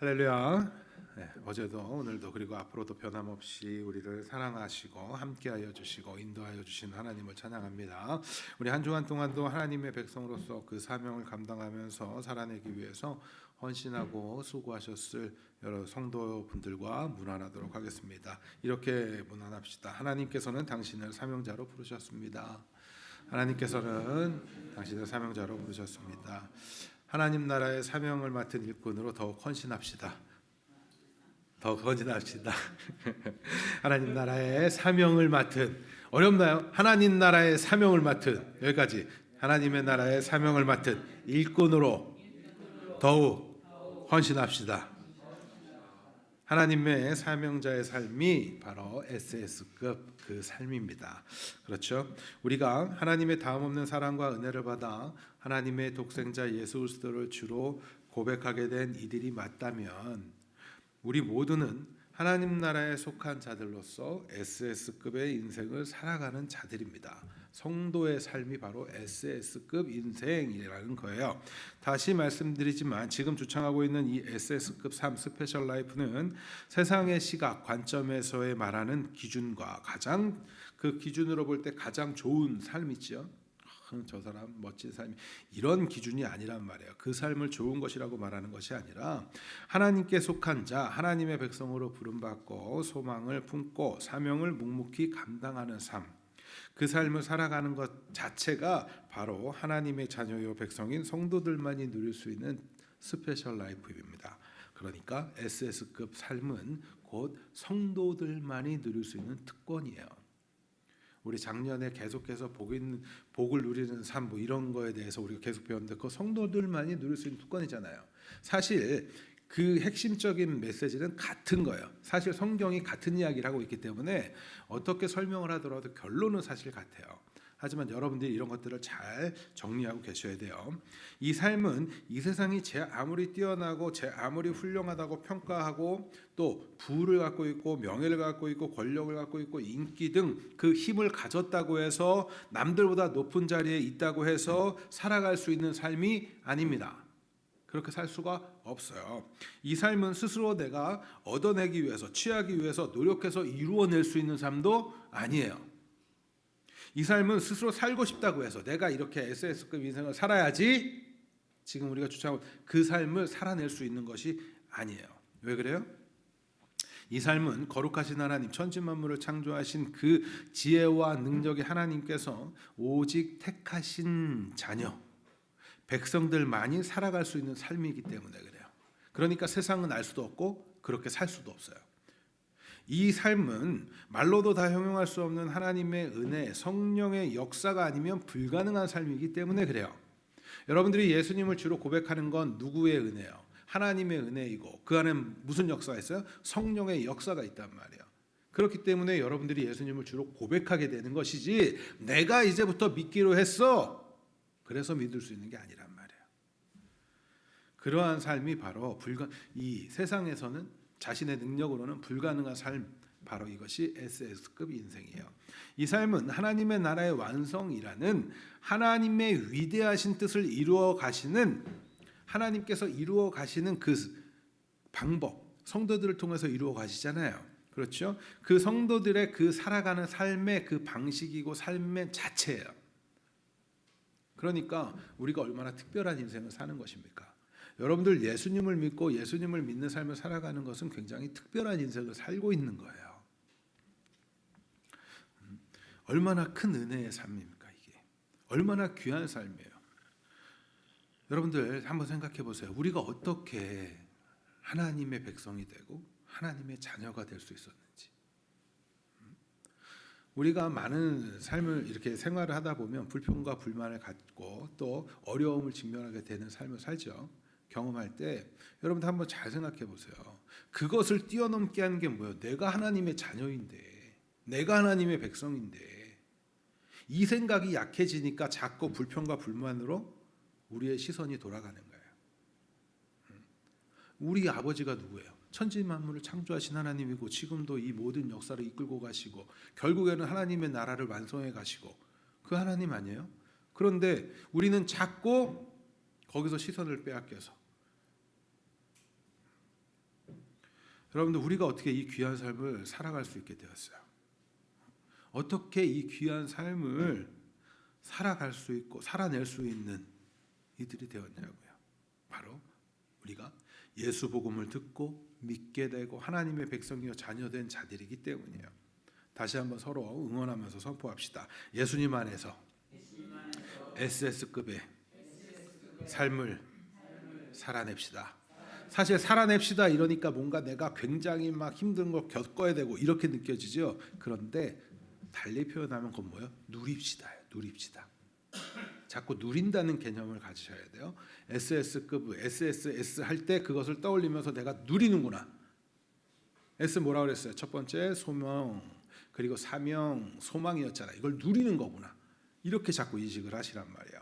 할렐루야. 네, 어제도 오늘도 그리고 앞으로도 변함없이 우리를 사랑하시고 함께하여 주시고 인도하여 주신 하나님을 찬양합니다. 우리 한 주간 동안도 하나님의 백성으로서 그 사명을 감당하면서 살아내기 위해서 헌신하고 수고하셨을 여러 성도분들과 문안하도록 하겠습니다. 이렇게 문안합시다. 하나님께서는 당신을 사명자로 부르셨습니다. 하나님께서는 당신을 사명자로 부르셨습니다. 하나님 나라의 사명을 맡은 일꾼으로 더욱 헌신합시다. 더욱 헌신합시다. 하나님 나라의 사명을 맡은, 어렵나요? 하나님 나라의 사명을 맡은, 여기까지 하나님의 나라의 사명을 맡은 일꾼으로 더욱 헌신합시다. 하나님의 사명자의 삶이 바로 SS급 그 삶입니다. 그렇죠? 우리가 하나님의 다음없는 사랑과 은혜를 받아 하나님의 독생자 예수 그리스도를 주로 고백하게 된 이들이 맞다면 우리 모두는 하나님 나라에 속한 자들로서 SS급의 인생을 살아가는 자들입니다. 성도의 삶이 바로 SS급 인생이라는 거예요. 다시 말씀드리지만 지금 주창하고 있는 이 SS급 삶 스페셜 라이프는 세상의 시각 관점에서의 말하는 기준과 가장 그 기준으로 볼 때 가장 좋은 삶이죠. 저 사람 멋진 삶이 이런 기준이 아니란 말이에요. 그 삶을 좋은 것이라고 말하는 것이 아니라 하나님께 속한 자, 하나님의 백성으로 부름받고 소망을 품고 사명을 묵묵히 감당하는 삶, 그 삶을 살아가는 것 자체가 바로 하나님의 자녀요 백성인 성도들만이 누릴 수 있는 스페셜 라이프입니다. 그러니까 SS급 삶은 곧 성도들만이 누릴 수 있는 특권이에요. 우리 작년에 계속해서 복을 누리는 삶 뭐 이런 거에 대해서 우리가 계속 배웠는데 그 성도들만이 누릴 수 있는 특권이잖아요. 사실 그 핵심적인 메시지는 같은 거예요. 사실 성경이 같은 이야기를 하고 있기 때문에 어떻게 설명을 하더라도 결론은 사실 같아요. 하지만 여러분들이 이런 것들을 잘 정리하고 계셔야 돼요. 이 삶은 이 세상이 제 아무리 뛰어나고 제 아무리 훌륭하다고 평가하고 또 부를 갖고 있고 명예를 갖고 있고 권력을 갖고 있고 인기 등 그 힘을 가졌다고 해서 남들보다 높은 자리에 있다고 해서 살아갈 수 있는 삶이 아닙니다. 그렇게 살 수가 없어요. 이 삶은 스스로 내가 얻어내기 위해서 취하기 위해서 노력해서 이루어낼 수 있는 삶도 아니에요. 이 삶은 스스로 살고 싶다고 해서 내가 이렇게 SS급 인생을 살아야지 지금 우리가 주장하고 그 삶을 살아낼 수 있는 것이 아니에요. 왜 그래요? 이 삶은 거룩하신 하나님 천지만물을 창조하신 그 지혜와 능력의 하나님께서 오직 택하신 자녀 백성들만이 살아갈 수 있는 삶이기 때문에 그래요. 그러니까 세상은 알 수도 없고 그렇게 살 수도 없어요. 이 삶은 말로도 다 형용할 수 없는 하나님의 은혜, 성령의 역사가 아니면 불가능한 삶이기 때문에 그래요. 여러분들이 예수님을 주로 고백하는 건 누구의 은혜예요? 하나님의 은혜이고 그 안에 무슨 역사가 있어요? 성령의 역사가 있단 말이에요. 그렇기 때문에 여러분들이 예수님을 주로 고백하게 되는 것이지 내가 이제부터 믿기로 했어 그래서 믿을 수 있는 게 아니란 말이에요. 그러한 삶이 바로 이 세상에서는 자신의 능력으로는 불가능한 삶, 바로 이것이 SS급 인생이에요. 이 삶은 하나님의 나라의 완성이라는 하나님의 위대하신 뜻을 이루어 가시는 하나님께서 이루어 가시는 그 방법, 성도들을 통해서 이루어 가시잖아요. 그렇죠? 그 성도들의 그 살아가는 삶의 그 방식이고 삶의 자체예요. 그러니까 우리가 얼마나 특별한 인생을 사는 것입니까? 여러분들 예수님을 믿고 예수님을 믿는 삶을 살아가는 것은 굉장히 특별한 인생을 살고 있는 거예요. 얼마나 큰 은혜의 삶입니까 이게? 얼마나 귀한 삶이에요. 여러분들 한번 생각해 보세요. 우리가 어떻게 하나님의 백성이 되고 하나님의 자녀가 될 수 있었는지. 우리가 많은 삶을 이렇게 생활을 하다 보면 불평과 불만을 갖고 또 어려움을 직면하게 되는 삶을 살죠. 경험할 때 여러분들 한번 잘 생각해 보세요. 그것을 뛰어넘게 하는 게 뭐예요? 내가 하나님의 자녀인데, 내가 하나님의 백성인데 이 생각이 약해지니까 자꾸 불평과 불만으로 우리의 시선이 돌아가는 거예요. 우리 아버지가 누구예요? 천지만물을 창조하신 하나님이고 지금도 이 모든 역사를 이끌고 가시고 결국에는 하나님의 나라를 완성해 가시고 그 하나님 아니에요? 그런데 우리는 자꾸 거기서 시선을 빼앗겨서 여러분들 우리가 어떻게 이 귀한 삶을 살아갈 수 있게 되었어요? 어떻게 이 귀한 삶을 살아갈 수 있고 살아낼 수 있는 이들이 되었냐고요. 바로 우리가 예수 복음을 듣고 믿게 되고 하나님의 백성이요 자녀된 자들이기 때문이에요. 다시 한번 서로 응원하면서 선포합시다. 예수님 안에서 SS급의 삶을 살아냅시다. 사실 살아냅시다 이러니까 뭔가 내가 굉장히 막 힘든 걸 겪어야 되고 이렇게 느껴지죠. 그런데 달리 표현하면 그건 뭐예요? 누립시다예요. 누립시다. 자꾸 누린다는 개념을 가지셔야 돼요. SS급, SSS 할 때 그것을 떠올리면서 내가 누리는구나. S 뭐라고 그랬어요? 첫 번째 소명, 그리고 사명, 소망이었잖아요. 이걸 누리는 거구나. 이렇게 자꾸 인식을 하시란 말이에요.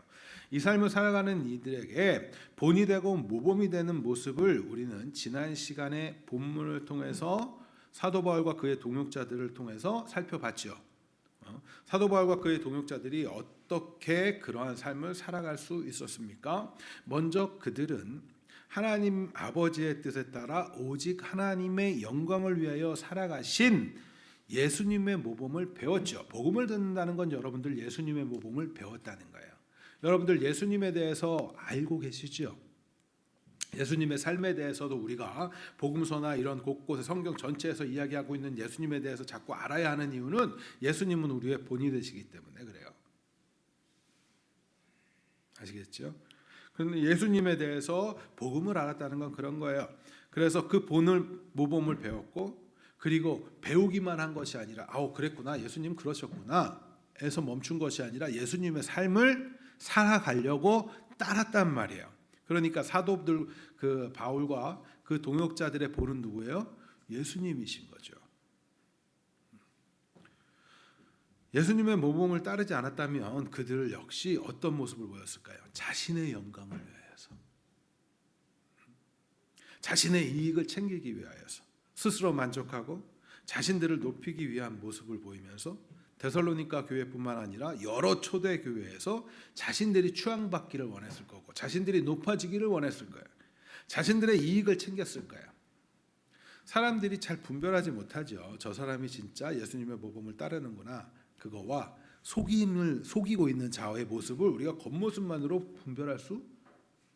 이 삶을 살아가는 이들에게 본이 되고 모범이 되는 모습을 우리는 지난 시간에 본문을 통해서 사도 바울과 그의 동역자들을 통해서 살펴봤죠. 사도 바울과 그의 동역자들이 어떻게 그러한 삶을 살아갈 수 있었습니까? 먼저 그들은 하나님 아버지의 뜻에 따라 오직 하나님의 영광을 위하여 살아가신 예수님의 모범을 배웠죠. 복음을 듣는다는 건 여러분들 예수님의 모범을 배웠다는 거예요. 여러분들 예수님에 대해서 알고 계시죠? 예수님의 삶에 대해서도 우리가 복음서나 이런 곳곳에 성경 전체에서 이야기하고 있는 예수님에 대해서 자꾸 알아야 하는 이유는 예수님은 우리의 본이 되시기 때문에 그래요. 아시겠죠? 그런데 예수님에 대해서 복음을 알았다는 건 그런 거예요. 그래서 그 본을 모범을 배웠고 그리고 배우기만 한 것이 아니라 그랬구나 예수님 그러셨구나 에서 멈춘 것이 아니라 예수님의 삶을 살아가려고 따랐단 말이에요. 그러니까 사도들 그 바울과 그 동역자들의 본은 누구예요? 예수님이신 거죠. 예수님의 모범을 따르지 않았다면 그들 역시 어떤 모습을 보였을까요? 자신의 영광을 위하여서, 자신의 이익을 챙기기 위하여서 스스로 만족하고 자신들을 높이기 위한 모습을 보이면서 데살로니가 교회뿐만 아니라 여러 초대 교회에서 자신들이 추앙받기를 원했을 거고 자신들이 높아지기를 원했을 거예요. 자신들의 이익을 챙겼을 거예요. 사람들이 잘 분별하지 못하죠. 저 사람이 진짜 예수님의 모범을 따르는구나. 그거와 속이고 있는 자의 모습을 우리가 겉모습만으로 분별할 수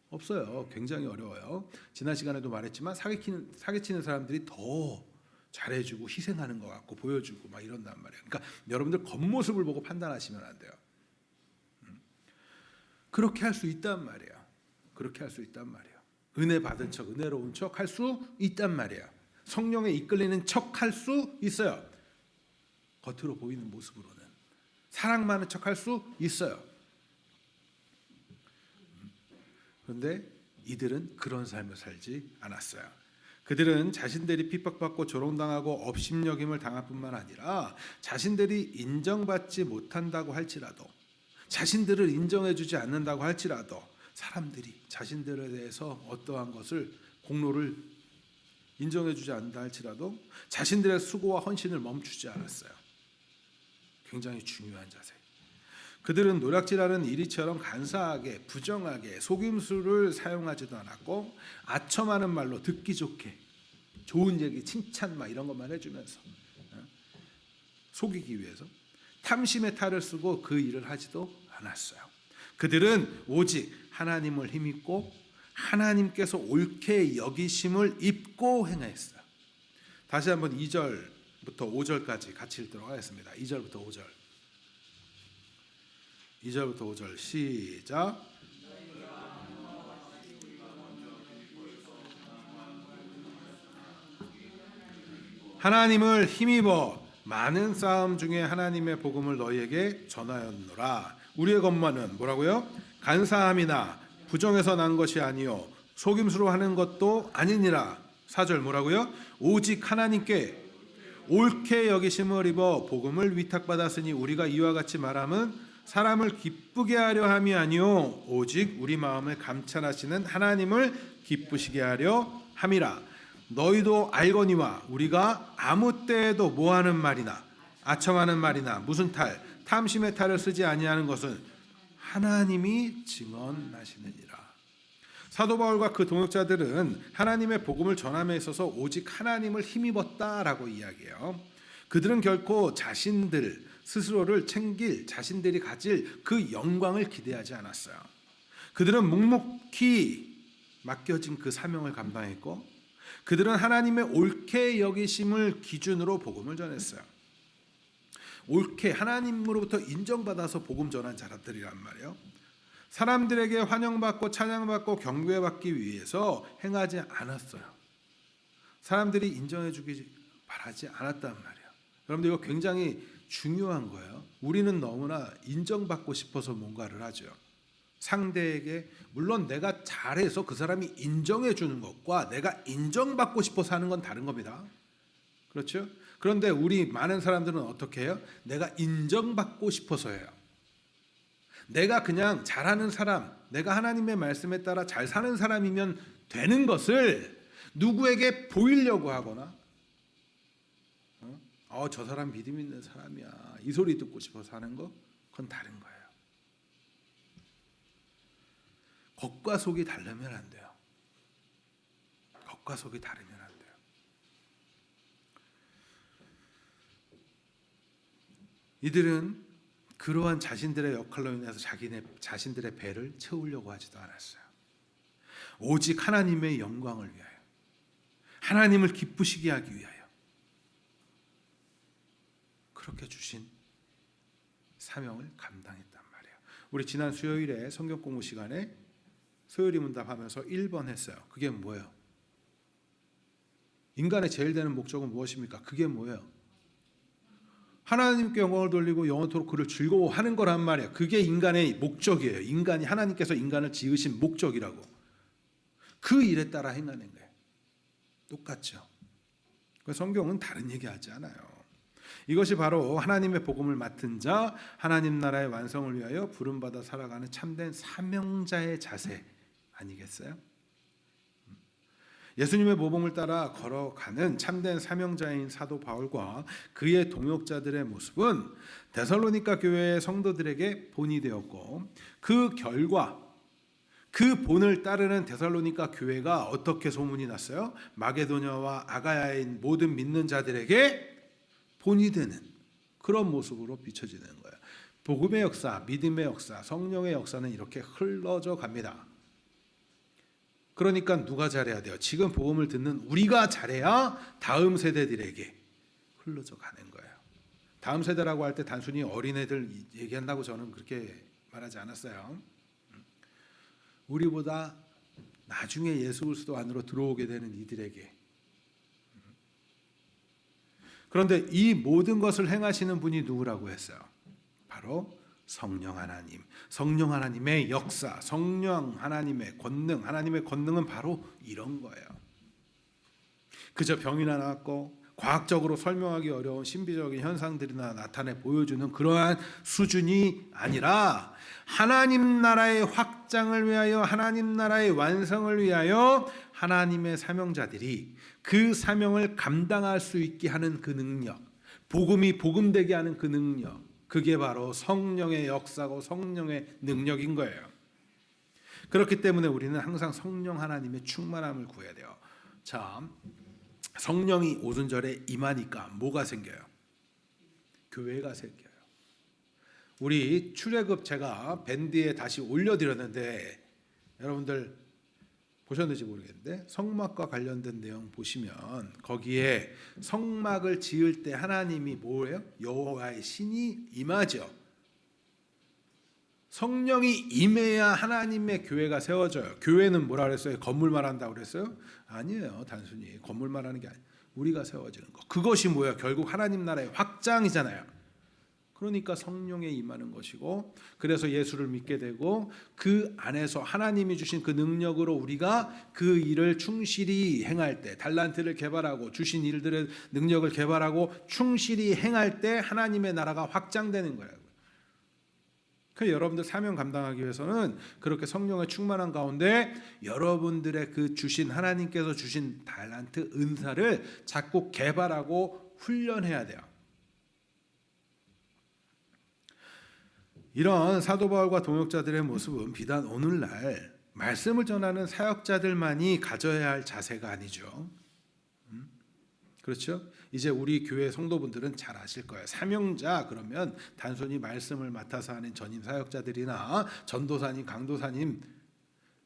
없어요. 굉장히 어려워요. 지난 시간에도 말했지만 사기치는 사람들이 더 잘해주고 희생하는 것 같고 보여주고 막 이런단 말이에요. 그러니까 여러분들 겉모습을 보고 판단하시면 안 돼요. 그렇게 할 수 있단 말이에요. 그렇게 할 수 있단 말이에요. 은혜 받은 척, 은혜로운 척 할 수 있단 말이에요. 성령에 이끌리는 척 할 수 있어요. 겉으로 보이는 모습으로는 사랑 많은 척 할 수 있어요. 그런데 이들은 그런 삶을 살지 않았어요. 그들은 자신들이 핍박받고 조롱당하고 업신여김을 당할 뿐만 아니라 자신들이 인정받지 못한다고 할지라도 자신들을 인정해주지 않는다고 할지라도 사람들이 자신들에 대해서 어떠한 것을 공로를 인정해주지 않는다 할지라도 자신들의 수고와 헌신을 멈추지 않았어요. 굉장히 중요한 자세. 그들은 노략질하는 이리처럼 간사하게 부정하게 속임수를 사용하지도 않았고 아첨하는 말로 듣기 좋게 좋은 얘기 칭찬 막 이런 것만 해주면서 속이기 위해서 탐심의 탈을 쓰고 그 일을 하지도 않았어요. 그들은 오직 하나님을 힘입고 하나님께서 옳게 여기심을 입고 행했어요. 다시 한번 2절부터 5절까지 같이 읽도록 하겠습니다. 2절부터 5절. 2절부터 5절 시작. 하나님을 힘입어 많은 싸움 중에 하나님의 복음을 너희에게 전하였노라. 우리의 것만은 뭐라고요? 간사함이나 부정에서 난 것이 아니요 속임수로 하는 것도 아니니라. 4절 뭐라고요? 오직 하나님께 옳게 여기심을 입어 복음을 위탁받았으니 우리가 이와 같이 말함은 사람을 기쁘게 하려 함이 아니요 오직 우리 마음을 감찰하시는 하나님을 기쁘시게 하려 함이라. 너희도 알거니와 우리가 아무 때에도 모하는 말이나 아첨하는 말이나 무슨 탈 탐심의 탈을 쓰지 아니하는 것은 하나님이 증언하시느니라. 사도 바울과 그 동역자들은 하나님의 복음을 전함에 있어서 오직 하나님을 힘입었다라고 이야기해요. 그들은 결코 자신들 스스로를 챙길, 자신들이 가질 그 영광을 기대하지 않았어요. 그들은 묵묵히 맡겨진 그 사명을 감당했고, 그들은 하나님의 옳게 여기심을 기준으로 복음을 전했어요. 옳게 하나님으로부터 인정받아서 복음 전한 자들이란 말이에요. 사람들에게 환영받고 찬양받고 경배받기 위해서 행하지 않았어요. 사람들이 인정해 주기 바라지 않았단 말이에요. 여러분들 이거 굉장히 중요한 거예요. 우리는 너무나 인정받고 싶어서 뭔가를 하죠. 상대에게 물론 내가 잘해서 그 사람이 인정해 주는 것과 내가 인정받고 싶어서 하는 건 다른 겁니다. 그렇죠? 그런데 우리 많은 사람들은 어떻게 해요? 내가 인정받고 싶어서 해요. 내가 그냥 잘하는 사람, 내가 하나님의 말씀에 따라 잘 사는 사람이면 되는 것을 누구에게 보이려고 하거나 저 사람 믿음 있는 사람이야, 이 소리 듣고 싶어서 하는 거, 그건 다른 거예요. 겉과 속이 다르면 안 돼요. 겉과 속이 다르면 안 돼요. 이들은 그러한 자신들의 역할로 인해서 자신들의 배를 채우려고 하지도 않았어요. 오직 하나님의 영광을 위하여, 하나님을 기쁘시게 하기 위하여 그렇게 주신 사명을 감당했단 말이에요. 우리 지난 수요일에 성경 공부 시간에 소요리 문답하면서 1번 했어요. 그게 뭐예요? 인간의 제일 되는 목적은 무엇입니까? 그게 뭐예요? 하나님께 영광을 돌리고 영원토록 그를 즐거워하는 거란 말이에요. 그게 인간의 목적이에요. 인간이 하나님께서 인간을 지으신 목적이라고. 그 일에 따라 행하는 거예요. 똑같죠. 성경은 다른 얘기하지 않아요. 이것이 바로 하나님의 복음을 맡은 자, 하나님 나라의 완성을 위하여 부름받아 살아가는 참된 사명자의 자세 아니겠어요? 예수님의 모범을 따라 걸어가는 참된 사명자인 사도 바울과 그의 동역자들의 모습은 데살로니가 교회의 성도들에게 본이 되었고, 그 결과 그 본을 따르는 데살로니가 교회가 어떻게 소문이 났어요? 마게도냐와 아가야에 있는 모든 믿는 자들에게 본이 되는 그런 모습으로 비춰지는 거예요. 복음의 역사, 믿음의 역사, 성령의 역사는 이렇게 흘러져 갑니다. 그러니까 누가 잘해야 돼요? 지금 복음을 듣는 우리가 잘해야 다음 세대들에게 흘러져 가는 거예요. 다음 세대라고 할 때 단순히 어린애들 얘기한다고 저는 그렇게 말하지 않았어요. 우리보다 나중에 예수 그리스도 안으로 들어오게 되는 이들에게. 그런데 이 모든 것을 행하시는 분이 누구라고 했어요? 바로 성령 하나님, 성령 하나님의 역사, 성령 하나님의 권능, 하나님의 권능은 바로 이런 거예요. 그저 병이나 낫고 과학적으로 설명하기 어려운 신비적인 현상들이나 나타내 보여주는 그러한 수준이 아니라 하나님 나라의 확장을 위하여, 하나님 나라의 완성을 위하여 하나님의 사명자들이 그 사명을 감당할 수 있게 하는 그 능력, 복음이 복음되게 하는 그 능력, 그게 바로 성령의 역사고 성령의 능력인 거예요. 그렇기 때문에 우리는 항상 성령 하나님의 충만함을 구해야 돼요. 자, 성령이 오순절에 임하니까 뭐가 생겨요? 교회가 생겨요. 우리 출애굽 제가 밴드에 다시 올려드렸는데 여러분들 보셨는지 모르겠는데 성막과 관련된 내용 보시면 거기에 성막을 지을 때 하나님이 뭐예요? 여호와의 신이 임하죠. 성령이 임해야 하나님의 교회가 세워져요. 교회는 뭐라 그랬어요? 건물 말한다고 그랬어요? 아니에요. 단순히 건물 말하는 게 아니에요. 우리가 세워지는 거. 그것이 뭐예요? 결국 하나님 나라의 확장이잖아요. 그러니까 성령에 임하는 것이고, 그래서 예수를 믿게 되고 그 안에서 하나님이 주신 그 능력으로 우리가 그 일을 충실히 행할 때, 달란트를 개발하고 주신 일들의 능력을 개발하고 충실히 행할 때 하나님의 나라가 확장되는 거예요. 그 여러분들 사명 감당하기 위해서는 그렇게 성령의 충만한 가운데 여러분들의 그 주신 하나님께서 주신 달란트 은사를 자꾸 개발하고 훈련해야 돼요. 이런 사도 바울과 동역자들의 모습은 비단 오늘날 말씀을 전하는 사역자들만이 가져야 할 자세가 아니죠. 그렇죠? 이제 우리 교회 성도분들은 잘 아실 거예요. 사명자 그러면 단순히 말씀을 맡아서 하는 전임 사역자들이나 전도사님, 강도사님,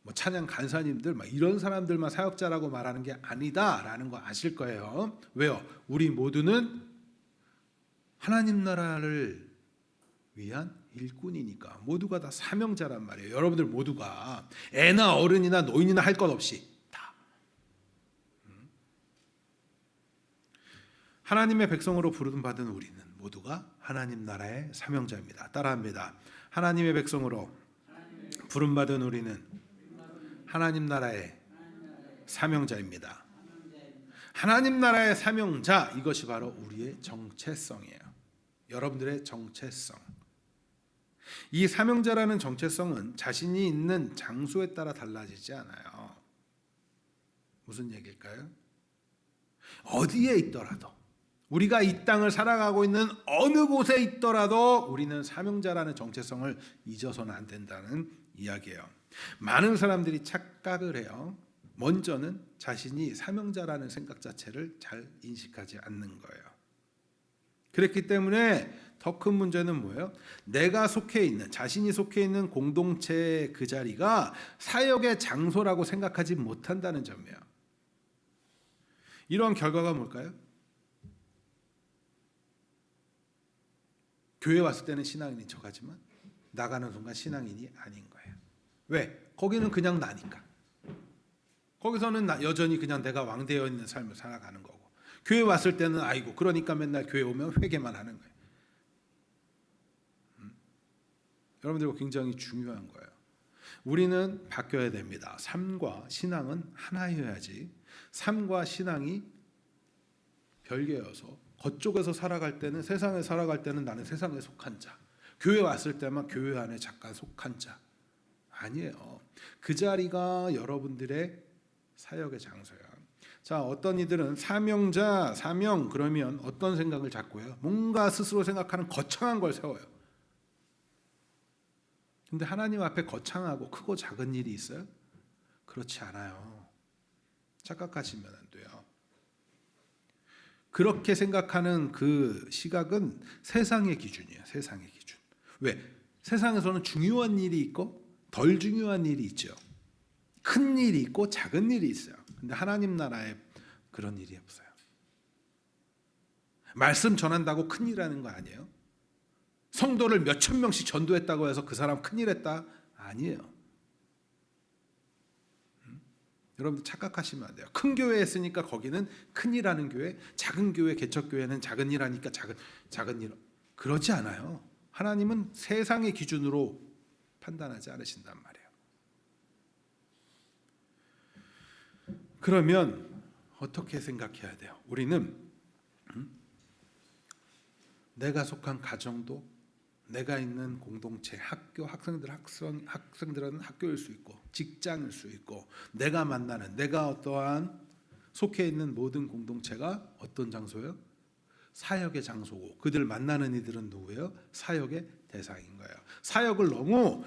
뭐 찬양 간사님들 막 이런 사람들만 사역자라고 말하는 게 아니다라는 거 아실 거예요. 왜요? 우리 모두는 하나님 나라를 위한 일꾼이니까 모두가 다 사명자란 말이에요. 여러분들 모두가 애나 어른이나 노인이나 할 것 없이 다 하나님의 백성으로 부름받은 우리는 모두가 하나님 나라의 사명자입니다. 따라합니다. 하나님의 백성으로 부름받은 우리는 하나님 나라의 사명자입니다. 하나님 나라의 사명자, 이것이 바로 우리의 정체성이에요. 여러분들의 정체성. 이 사명자라는 정체성은 자신이 있는 장소에 따라 달라지지 않아요. 무슨 얘기일까요? 어디에 있더라도, 우리가 이 땅을 살아가고 있는 어느 곳에 있더라도 우리는 사명자라는 정체성을 잊어서는 안 된다는 이야기예요. 많은 사람들이 착각을 해요. 먼저는 자신이 사명자라는 생각 자체를 잘 인식하지 않는 거예요. 그렇기 때문에 더 큰 문제는 뭐예요? 내가 속해 있는, 자신이 속해 있는 공동체의 그 자리가 사역의 장소라고 생각하지 못한다는 점이에요. 이러한 결과가 뭘까요? 교회 왔을 때는 신앙인인 척하지만 나가는 순간 신앙인이 아닌 거예요. 왜? 거기는 그냥 나니까. 거기서는 여전히 그냥 내가 왕되어 있는 삶을 살아가는 거고, 교회 왔을 때는 아이고 그러니까 맨날 교회 오면 회개만 하는 거예요. 여러분들 굉장히 중요한 거예요. 우리는 바뀌어야 됩니다. 삶과 신앙은 하나여야지, 삶과 신앙이 별개여서 그쪽에서 살아갈 때는, 세상에 살아갈 때는 나는 세상에 속한 자, 교회 왔을 때만 교회 안에 잠깐 속한 자, 아니에요. 그 자리가 여러분들의 사역의 장소야. 자, 어떤 이들은 사명자, 사명 그러면 어떤 생각을 잡고 해요? 뭔가 스스로 생각하는 거창한 걸 세워요. 근데 하나님 앞에 거창하고 크고 작은 일이 있어요? 그렇지 않아요. 착각하시면 안 돼요. 그렇게 생각하는 그 시각은 세상의 기준이에요. 세상의 기준. 왜? 세상에서는 중요한 일이 있고 덜 중요한 일이 있죠. 큰 일이 있고 작은 일이 있어요. 근데 하나님 나라에 그런 일이 없어요. 말씀 전한다고 큰일하는 거 아니에요. 성도를 몇천 명씩 전도했다고 해서 그 사람 큰일했다? 아니에요. 여러분들 착각하시면 안 돼요. 큰 교회에 있으니까 거기는 큰일하는 교회, 작은 교회, 개척교회는 작은 일 하니까 작은 일, 그러지 않아요. 하나님은 세상의 기준으로 판단하지 않으신단 말이에요. 그러면 어떻게 생각해야 돼요? 우리는 내가 속한 가정도, 내가 있는 공동체, 학교, 학생들은 학교일 수 있고 직장일 수 있고, 내가 만나는, 내가 어떠한 속해 있는 모든 공동체가 어떤 장소예요? 사역의 장소고, 그들 만나는 이들은 누구예요? 사역의 대상인 거예요. 사역을 너무,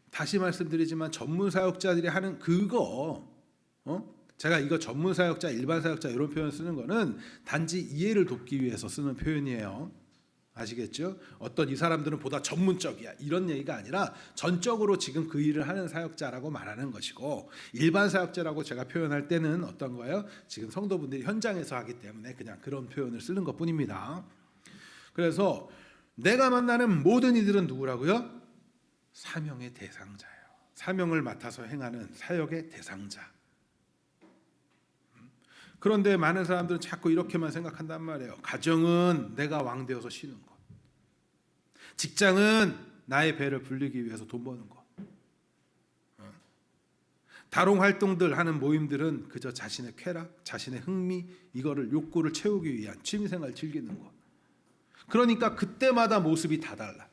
다시 말씀드리지만 전문 사역자들이 하는 그거, 제가 이거 전문 사역자, 일반 사역자 이런 표현 쓰는 거는 단지 이해를 돕기 위해서 쓰는 표현이에요. 아시겠죠? 어떤 이 사람들은 보다 전문적이야 이런 얘기가 아니라 전적으로 지금 그 일을 하는 사역자라고 말하는 것이고, 일반 사역자라고 제가 표현할 때는 어떤 거예요? 지금 성도분들이 현장에서 하기 때문에 그냥 그런 표현을 쓰는 것뿐입니다. 그래서 내가 만나는 모든 이들은 누구라고요? 사명의 대상자예요. 사명을 맡아서 행하는 사역의 대상자. 그런데 많은 사람들은 자꾸 이렇게만 생각한단 말이에요. 가정은 내가 왕 되어서 쉬는 것, 직장은 나의 배를 불리기 위해서 돈 버는 것, 다롱 활동들 하는 모임들은 그저 자신의 쾌락, 자신의 흥미, 이거를 욕구를 채우기 위한 취미생활 즐기는 것. 그러니까 그때마다 모습이 다 달라.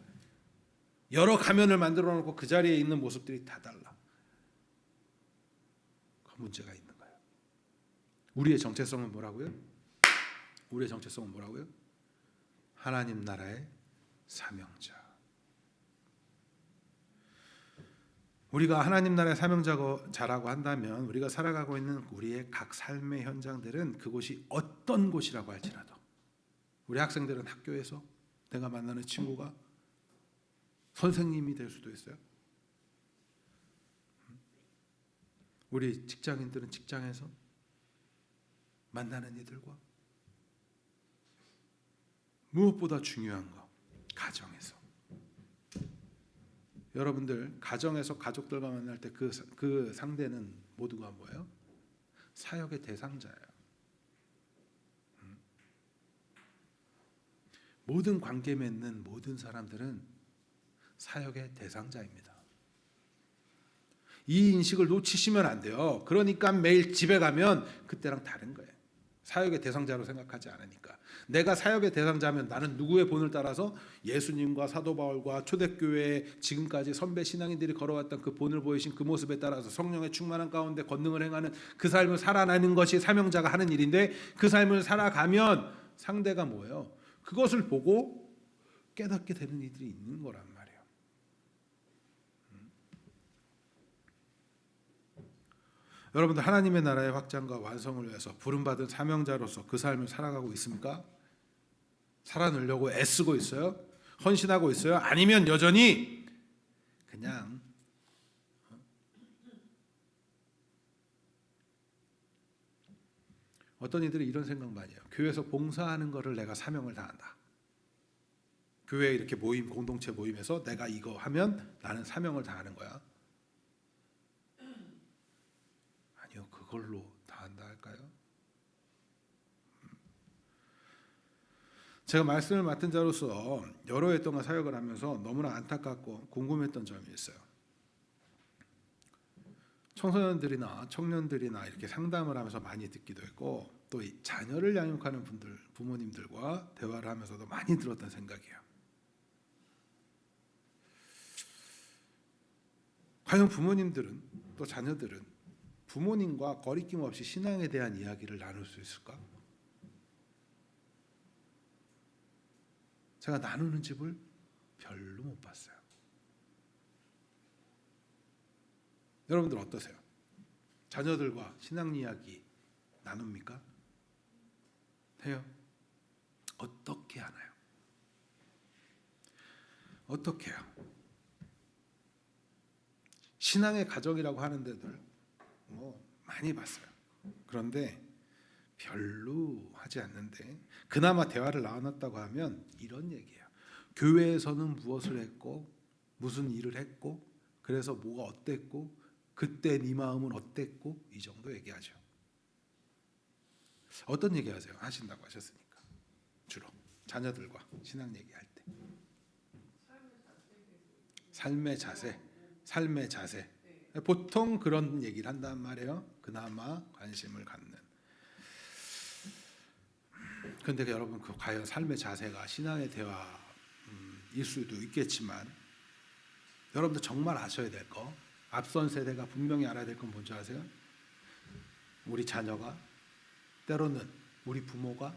여러 가면을 만들어 놓고 그 자리에 있는 모습들이 다 달라. 그 문제가 있는 거예요. 우리의 정체성은 뭐라고요? 우리의 정체성은 뭐라고요? 하나님 나라의 사명자. 우리가 하나님 나라의 사명자라고 한다면 우리가 살아가고 있는 우리의 각 삶의 현장들은 그곳이 어떤 곳이라고 할지라도, 우리 학생들은 학교에서, 내가 만나는 친구가 선생님이 될 수도 있어요. 우리 직장인들은 직장에서 만나는 이들과, 무엇보다 중요한 거, 가정에서. 여러분들 가정에서 가족들과 만날 때 그 상대는 모두가 뭐예요? 사역의 대상자예요. 모든 관계 맺는 모든 사람들은 사역의 대상자입니다. 이 인식을 놓치시면 안 돼요. 그러니까 매일 집에 가면 그때랑 다른 거예요. 사역의 대상자로 생각하지 않으니까. 내가 사역의 대상자면 나는 누구의 본을 따라서 예수님과 사도 바울과 초대교회 지금까지 선배 신앙인들이 걸어왔던 그 본을 보이신 그 모습에 따라서 성령의 충만한 가운데 권능을 행하는 그 삶을 살아내는 것이 사명자가 하는 일인데, 그 삶을 살아가면 상대가 뭐예요? 그것을 보고 깨닫게 되는 이들이 있는 거란 말이에요. 여러분들 하나님의 나라의 확장과 완성을 위해서 부름받은 사명자로서 그 삶을 살아가고 있습니까? 살아내려고 애쓰고 있어요? 헌신하고 있어요? 아니면 여전히 그냥 어떤 이들이 이런 생각 많이 해요. 교회에서 봉사하는 거를 내가 사명을 다한다. 교회 이렇게 모임, 공동체 모임에서 내가 이거 하면 나는 사명을 다하는 거야. 아니요, 그걸로 다한다 할까요? 제가 말씀을 맡은 자로서 여러 해 동안 사역을 하면서 너무나 안타깝고 궁금했던 점이 있어요. 청소년들이나 청년들이나 이렇게 상담을 하면서 많이 듣기도 했고, 또 자녀를 양육하는 분들, 부모님들과 대화를 하면서도 많이 들었던 생각이에요. 과연 부모님들은, 또 자녀들은 부모님과 거리낌 없이 신앙에 대한 이야기를 나눌 수 있을까? 제가 나누는 집을 별로 못 봤어요. 여러분들 어떠세요? 자녀들과 신앙 이야기 나눕니까? 해요? 어떻게 하나요? 어떻게 해요? 신앙의 가정이라고 하는 데들 많이 봤어요. 그런데 별로 하지 않는데, 그나마 대화를 나눴다고 하면 이런 얘기예요. 교회에서는 무엇을 했고 무슨 일을 했고 그래서 뭐가 어땠고 그때 네 마음은 어땠고, 이 정도 얘기하죠. 어떤 얘기 하세요? 하신다고 하셨으니까. 주로 자녀들과 신앙 얘기할 때 삶의 자세, 삶의 자세. 보통 그런 얘기를 한단 말이에요. 그나마 관심을 갖는. 그런데 여러분, 그 과연 삶의 자세가 신앙의 대화일 수도 있겠지만, 여러분들 정말 아셔야 될 거, 앞선 세대가 분명히 알아야 될 건 뭔지 아세요? 우리 자녀가, 때로는 우리 부모가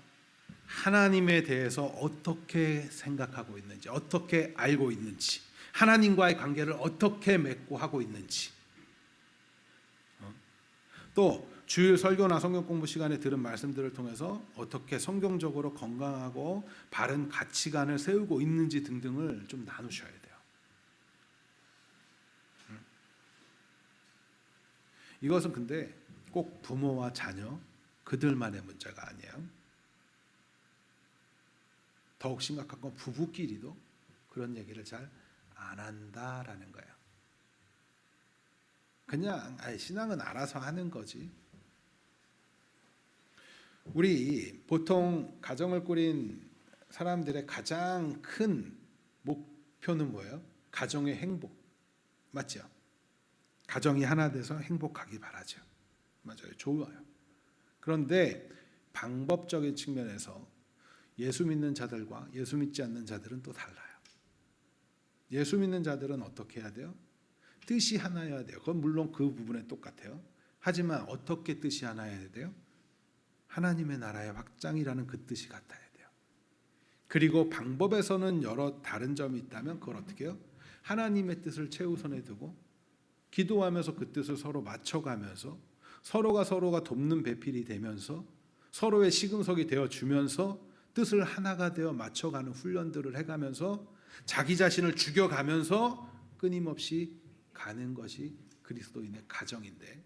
하나님에 대해서 어떻게 생각하고 있는지, 어떻게 알고 있는지, 하나님과의 관계를 어떻게 맺고 하고 있는지, 또 주일 설교나 성경 공부 시간에 들은 말씀들을 통해서 어떻게 성경적으로 건강하고 바른 가치관을 세우고 있는지 등등을 좀 나누셔야 돼요. 이것은 근데 꼭 부모와 자녀 그들만의 문제가 아니에요. 더욱 심각한 건 부부끼리도 그런 얘기를 잘 안 한다라는 거예요. 그냥 신앙은 알아서 하는 거지. 우리 보통 가정을 꾸린 사람들의 가장 큰 목표는 뭐예요? 가정의 행복. 맞죠? 가정이 하나 돼서 행복하기 바라죠. 맞아요. 좋아요. 그런데 방법적인 측면에서 예수 믿는 자들과 예수 믿지 않는 자들은 또 달라요. 예수 믿는 자들은 어떻게 해야 돼요? 뜻이 하나여야 돼요. 그건 물론 그 부분에 똑같아요. 하지만 어떻게 뜻이 하나여야 돼요? 하나님의 나라의 확장이라는 그 뜻이 같아야 돼요. 그리고 방법에서는 여러 다른 점이 있다면 그걸 어떻게 해요? 하나님의 뜻을 최우선에 두고 기도하면서 그 뜻을 서로 맞춰가면서 서로가 돕는 배필이 되면서 서로의 시금석이 되어 주면서 뜻을 하나가 되어 맞춰가는 훈련들을 해가면서 자기 자신을 죽여가면서 끊임없이 가는 것이 그리스도인의 가정인데,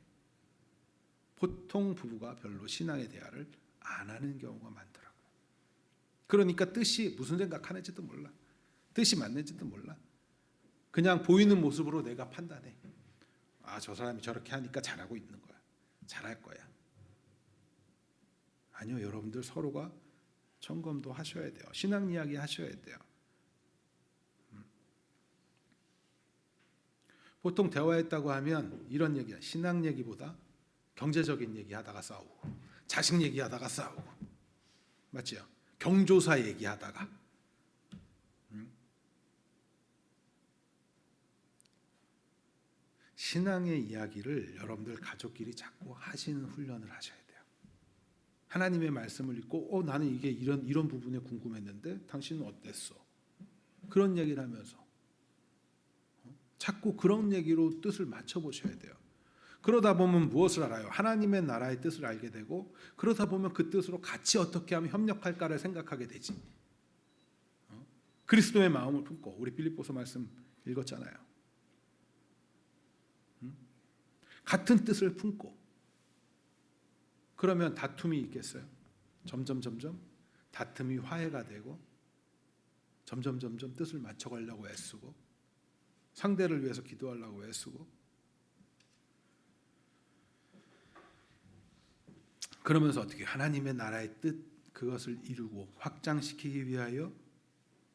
보통 부부가 별로 신앙의 대화를 안 하는 경우가 많더라고요. 그러니까 뜻이 무슨 생각하는지도 몰라. 뜻이 맞는지도 몰라. 그냥 보이는 모습으로 내가 판단해. 아, 저 사람이 저렇게 하니까 잘하고 있는 거야. 잘할 거야. 아니요, 여러분들 서로가 점검도 하셔야 돼요. 신앙 이야기 하셔야 돼요. 보통 대화했다고 하면 이런 얘기야. 신앙 얘기보다 경제적인 얘기하다가 싸우고, 자식 얘기하다가 싸우고, 맞죠? 경조사 얘기하다가. 신앙의 이야기를 여러분들 가족끼리 자꾸 하시는 훈련을 하셔야 돼요. 하나님의 말씀을 읽고 나는 이게 이런 부분에 궁금했는데 당신은 어땠어? 그런 얘기를 하면서 자꾸 그런 얘기로 뜻을 맞춰 보셔야 돼요. 그러다 보면 무엇을 알아요? 하나님의 나라의 뜻을 알게 되고, 그러다 보면 그 뜻으로 같이 어떻게 하면 협력할까를 생각하게 되지. 그리스도의 마음을 품고, 우리 빌립보서 말씀 읽었잖아요. 같은 뜻을 품고, 그러면 다툼이 있겠어요? 점점 다툼이 화해가 되고, 점점 뜻을 맞춰가려고 애쓰고, 상대를 위해서 기도하려고 애쓰고, 그러면서 어떻게 하나님의 나라의 뜻, 그것을 이루고 확장시키기 위하여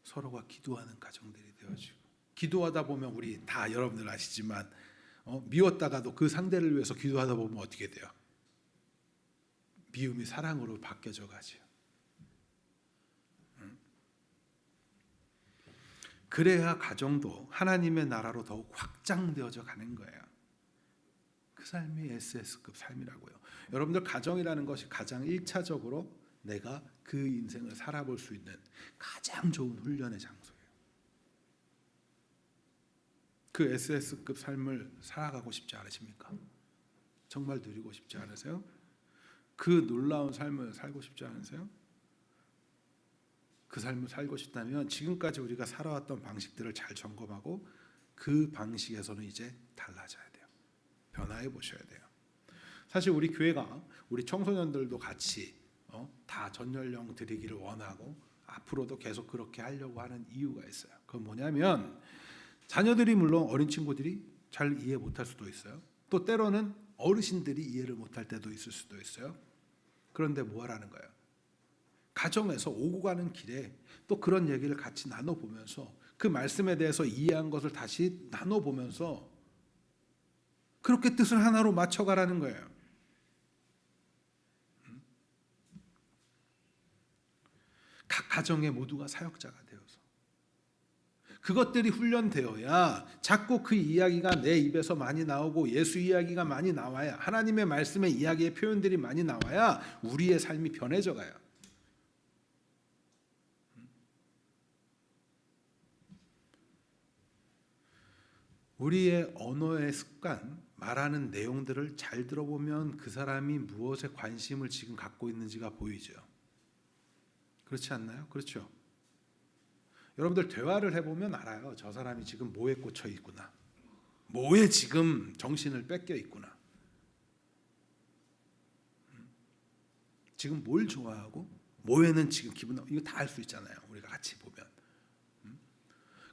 서로가 기도하는 가정들이 되어지고, 기도하다 보면 우리 다 여러분들 아시지만 미웠다가도 그 상대를 위해서 기도하다 보면 어떻게 돼요? 미움이 사랑으로 바뀌어져 가죠. 그래야 가정도 하나님의 나라로 더욱 확장되어져 가는 거예요. 그 삶이 SS급 삶이라고요. 여러분들 가정이라는 것이 가장 1차적으로 내가 그 인생을 살아볼 수 있는 가장 좋은 훈련의 장소예요. 그 SS급 삶을 살아가고 싶지 않으십니까? 정말 누리고 싶지 않으세요? 그 놀라운 삶을 살고 싶지 않으세요? 그 삶을 살고 싶다면 지금까지 우리가 살아왔던 방식들을 잘 점검하고 그 방식에서는 이제 달라져야 돼요. 변화해 보셔야 돼요. 사실 우리 교회가 우리 청소년들도 같이 다 전연령 드리기를 원하고 앞으로도 계속 그렇게 하려고 하는 이유가 있어요. 그건 뭐냐면 자녀들이 물론 어린 친구들이 잘 이해 못할 수도 있어요. 또 때로는 어르신들이 이해를 못할 때도 있을 수도 있어요. 그런데 뭐 하라는 거예요? 가정에서 오고 가는 길에 또 그런 얘기를 같이 나눠보면서 그 말씀에 대해서 이해한 것을 다시 나눠보면서 그렇게 뜻을 하나로 맞춰가라는 거예요. 각 가정의 모두가 사역자가 되어서 그것들이 훈련되어야 자꾸 그 이야기가 내 입에서 많이 나오고 예수 이야기가 많이 나와야 하나님의 말씀의 이야기의 표현들이 많이 나와야 우리의 삶이 변해져 가요. 우리의 언어의 습관, 말하는 내용들을 잘 들어보면 그 사람이 무엇에 관심을 지금 갖고 있는지가 보이죠. 그렇지 않나요? 그렇죠. 여러분들 대화를 해보면 알아요. 저 사람이 지금 뭐에 꽂혀 있구나. 뭐에 지금 정신을 뺏겨 있구나. 지금 뭘 좋아하고 뭐에는 지금 기분 나쁘고 이거 다 알 수 있잖아요. 우리가 같이 보면.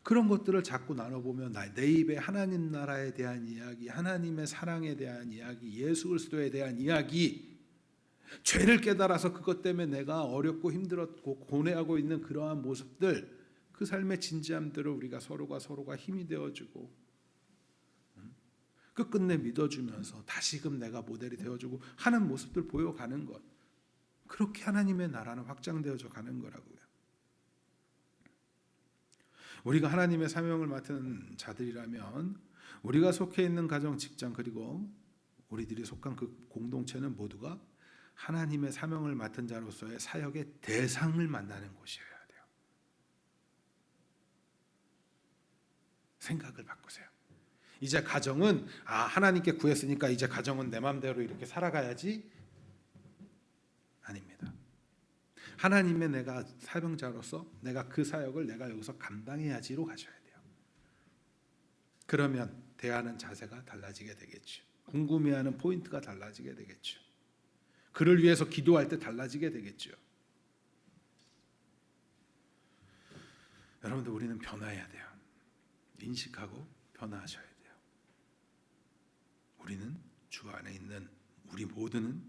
그런 것들을 자꾸 나눠보면 내 입에 하나님 나라에 대한 이야기, 하나님의 사랑에 대한 이야기, 예수 그리스도에 대한 이야기, 죄를 깨달아서 그것 때문에 내가 어렵고 힘들었고 고뇌하고 있는 그러한 모습들, 그 삶의 진지함들을 우리가 서로가 힘이 되어주고 끝끝내 믿어주면서 다시금 내가 모델이 되어주고 하는 모습들 보여가는 것, 그렇게 하나님의 나라는 확장되어져 가는 거라고요. 우리가 하나님의 사명을 맡은 자들이라면 우리가 속해 있는 가정, 직장, 그리고 우리들이 속한 그 공동체는 모두가 하나님의 사명을 맡은 자로서의 사역의 대상을 만나는 곳이어야 돼요. 생각을 바꾸세요. 이제 가정은 하나님께 구했으니까 이제 가정은 내 마음대로 이렇게 살아가야지? 아닙니다. 하나님의 내가 사명자로서 내가 그 사역을 내가 여기서 감당해야지로 가셔야 돼요. 그러면 대하는 자세가 달라지게 되겠죠. 궁금해하는 포인트가 달라지게 되겠죠. 그를 위해서 기도할 때 달라지게 되겠죠. 여러분들, 우리는 변화해야 돼요. 인식하고 변화하셔야 돼요. 우리는 주 안에 있는 우리 모두는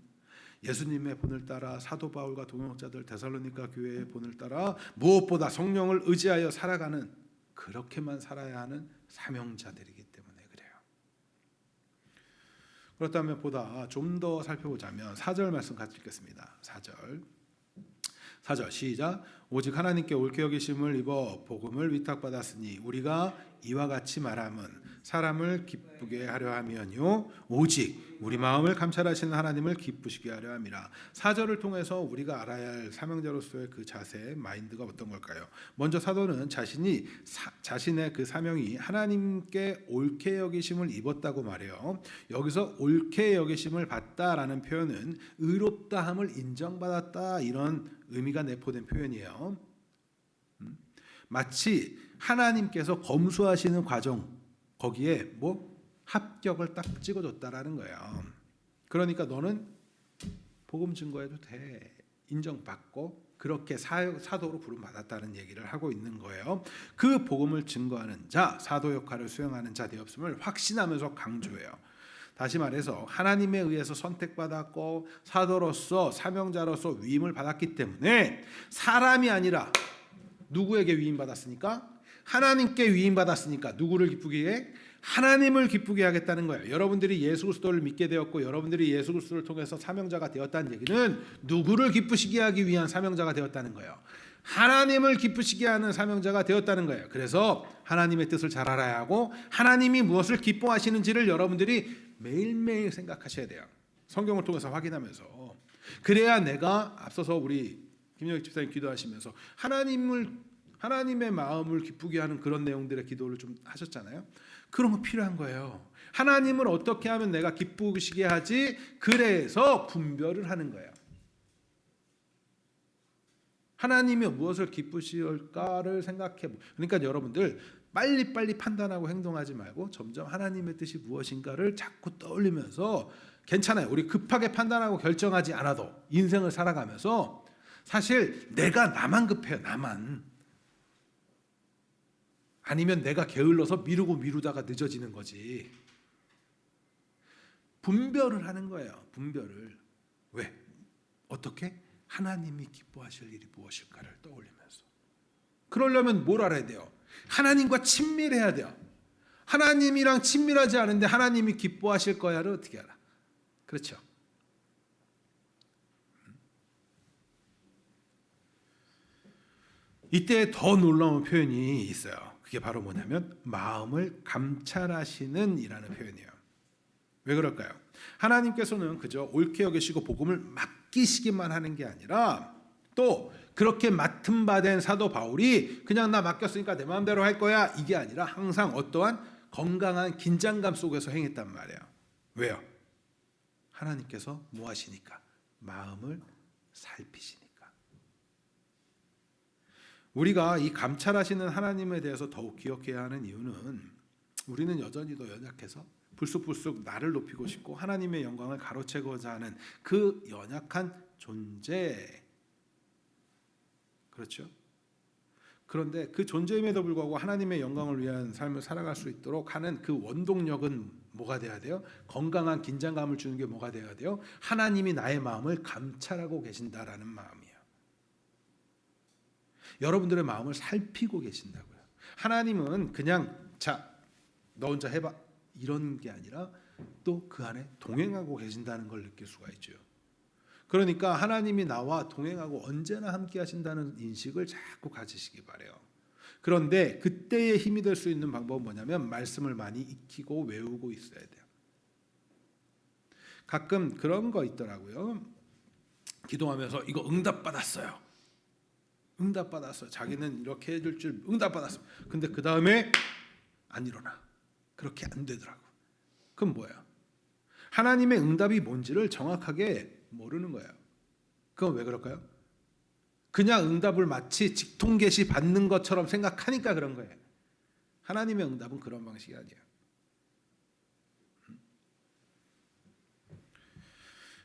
예수님의 본을 따라 사도 바울과 동역자들 데살로니가 교회의 본을 따라 무엇보다 성령을 의지하여 살아가는, 그렇게만 살아야 하는 사명자들이기 때문에 그래요. 그렇다면 보다 좀 더 살펴보자면 4절 말씀 같이 읽겠습니다. 4절 시작. 오직 하나님께 옳게 여기심을 입어 복음을 위탁받았으니 우리가 이와 같이 말함은 사람을 기쁘게 하려 함이요 오직 우리 마음을 감찰하시는 하나님을 기쁘시게 하려 함이라. 4절을 통해서 우리가 알아야 할 사명자로서의 그 자세, 마인드가 어떤 걸까요? 먼저 사도는 자신의 그 사명이 하나님께 옳게 여기심을 입었다고 말해요. 여기서 옳게 여기심을 받다라는 표현은 의롭다함을 인정받았다, 이런 의미가 내포된 표현이에요. 마치 하나님께서 검수하시는 과정, 거기에 합격을 딱 찍어줬다라는 거예요. 그러니까 너는 복음 증거해도 돼, 인정받고 그렇게 사도로 부름받았다는 얘기를 하고 있는 거예요. 그 복음을 증거하는 자, 사도 역할을 수행하는 자 되었음을 확신하면서 강조해요. 다시 말해서 하나님에 의해서 선택받았고 사도로서 사명자로서 위임을 받았기 때문에 사람이 아니라 누구에게 위임받았습니까? 하나님께 위임받았으니까 누구를 기쁘게 해? 하나님을 기쁘게 하겠다는 거예요. 여러분들이 예수 그리스도를 믿게 되었고 여러분들이 예수 그리스도를 통해서 사명자가 되었다는 얘기는 누구를 기쁘시게 하기 위한 사명자가 되었다는 거예요. 하나님을 기쁘시게 하는 사명자가 되었다는 거예요. 그래서 하나님의 뜻을 잘 알아야 하고 하나님이 무엇을 기뻐하시는지를 여러분들이 매일매일 생각하셔야 돼요. 성경을 통해서 확인하면서. 그래야 내가 앞서서 우리 김영익 집사님 기도하시면서 하나님의 마음을 기쁘게 하는 그런 내용들의 기도를 좀 하셨잖아요. 그런 거 필요한 거예요. 하나님을 어떻게 하면 내가 기쁘시게 하지? 그래서 분별을 하는 거예요. 하나님이 무엇을 기쁘실까를 생각해. 그러니까 여러분들 빨리빨리 판단하고 행동하지 말고 점점 하나님의 뜻이 무엇인가를 자꾸 떠올리면서, 괜찮아요. 우리 급하게 판단하고 결정하지 않아도 인생을 살아가면서 사실 나만 급해요. 나만. 아니면 내가 게을러서 미루다가 늦어지는 거지. 분별을 하는 거예요. 분별을. 왜? 어떻게? 하나님이 기뻐하실 일이 무엇일까를 떠올리면서. 그러려면 뭘 알아야 돼요? 하나님과 친밀해야 돼요. 하나님이랑 친밀하지 않은데 하나님이 기뻐하실 거야를 어떻게 알아? 그렇죠? 이때 더 놀라운 표현이 있어요. 그게 바로 뭐냐면 마음을 감찰하시는 이라는 표현이에요. 왜 그럴까요? 하나님께서는 그저 옳게 여기시고 복음을 맡기시기만 하는 게 아니라, 또 그렇게 맡은 바 된 사도 바울이 그냥 나 맡겼으니까 내 마음대로 할 거야, 이게 아니라 항상 어떠한 건강한 긴장감 속에서 행했단 말이에요. 왜요? 하나님께서 뭐 하시니까? 마음을 살피시니까. 우리가 이 감찰하시는 하나님에 대해서 더욱 기억해야 하는 이유는, 우리는 여전히 더 연약해서 불쑥불쑥 나를 높이고 싶고 하나님의 영광을 가로채고자 하는 그 연약한 존재, 그렇죠? 그런데 그 존재임에도 불구하고 하나님의 영광을 위한 삶을 살아갈 수 있도록 하는 그 원동력은 뭐가 돼야 돼요? 건강한 긴장감을 주는 게 뭐가 돼야 돼요? 하나님이 나의 마음을 감찰하고 계신다라는 마음이에요. 여러분들의 마음을 살피고 계신다고요. 하나님은 그냥 자, 너 혼자 해봐, 이런 게 아니라 또 그 안에 동행하고 계신다는 걸 느낄 수가 있죠. 그러니까 하나님이 나와 동행하고 언제나 함께 하신다는 인식을 자꾸 가지시기 바래요. 그런데 그때의 힘이 될 수 있는 방법은 뭐냐면 말씀을 많이 익히고 외우고 있어야 돼요. 가끔 그런 거 있더라고요. 기도하면서 이거 응답받았어요. 자기는 이렇게 해줄 줄 응답받았어. 근데 그 다음에 안 일어나. 그렇게 안 되더라고. 그럼 뭐예요? 하나님의 응답이 뭔지를 정확하게 모르는 거예요. 그건 왜 그럴까요? 그냥 응답을 마치 직통계시 받는 것처럼 생각하니까 그런 거예요. 하나님의 응답은 그런 방식이 아니에요.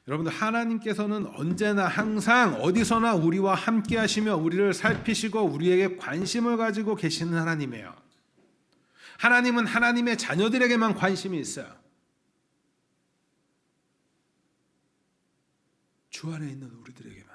여러분들, 하나님께서는 언제나 항상 어디서나 우리와 함께 하시며 우리를 살피시고 우리에게 관심을 가지고 계시는 하나님이에요. 하나님은 하나님의 자녀들에게만 관심이 있어요. 주 안에 있는 우리들에게만.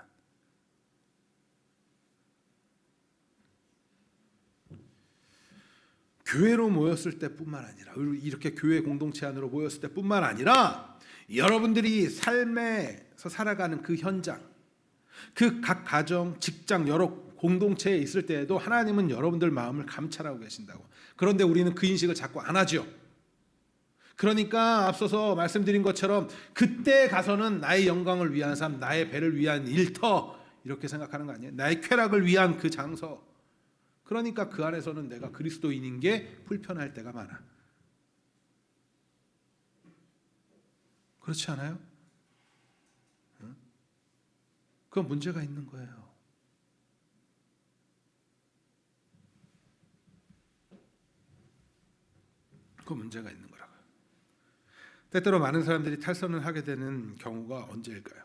교회로 모였을 때뿐만 아니라, 이렇게 교회 공동체 안으로 모였을 때뿐만 아니라 여러분들이 삶에서 살아가는 그 현장, 그 각 가정, 직장, 여러 공동체에 있을 때에도 하나님은 여러분들 마음을 감찰하고 계신다고. 그런데 우리는 그 인식을 자꾸 안 하죠. 그러니까 앞서서 말씀드린 것처럼 그때 가서는 나의 영광을 위한 삶, 나의 배를 위한 일터, 이렇게 생각하는 거 아니에요? 나의 쾌락을 위한 그 장소. 그러니까 그 안에서는 내가 그리스도인인 게 불편할 때가 많아. 그렇지 않아요? 그건 문제가 있는 거예요. 그건 문제가 있는 거라고요. 때때로 많은 사람들이 탈선을 하게 되는 경우가 언제일까요?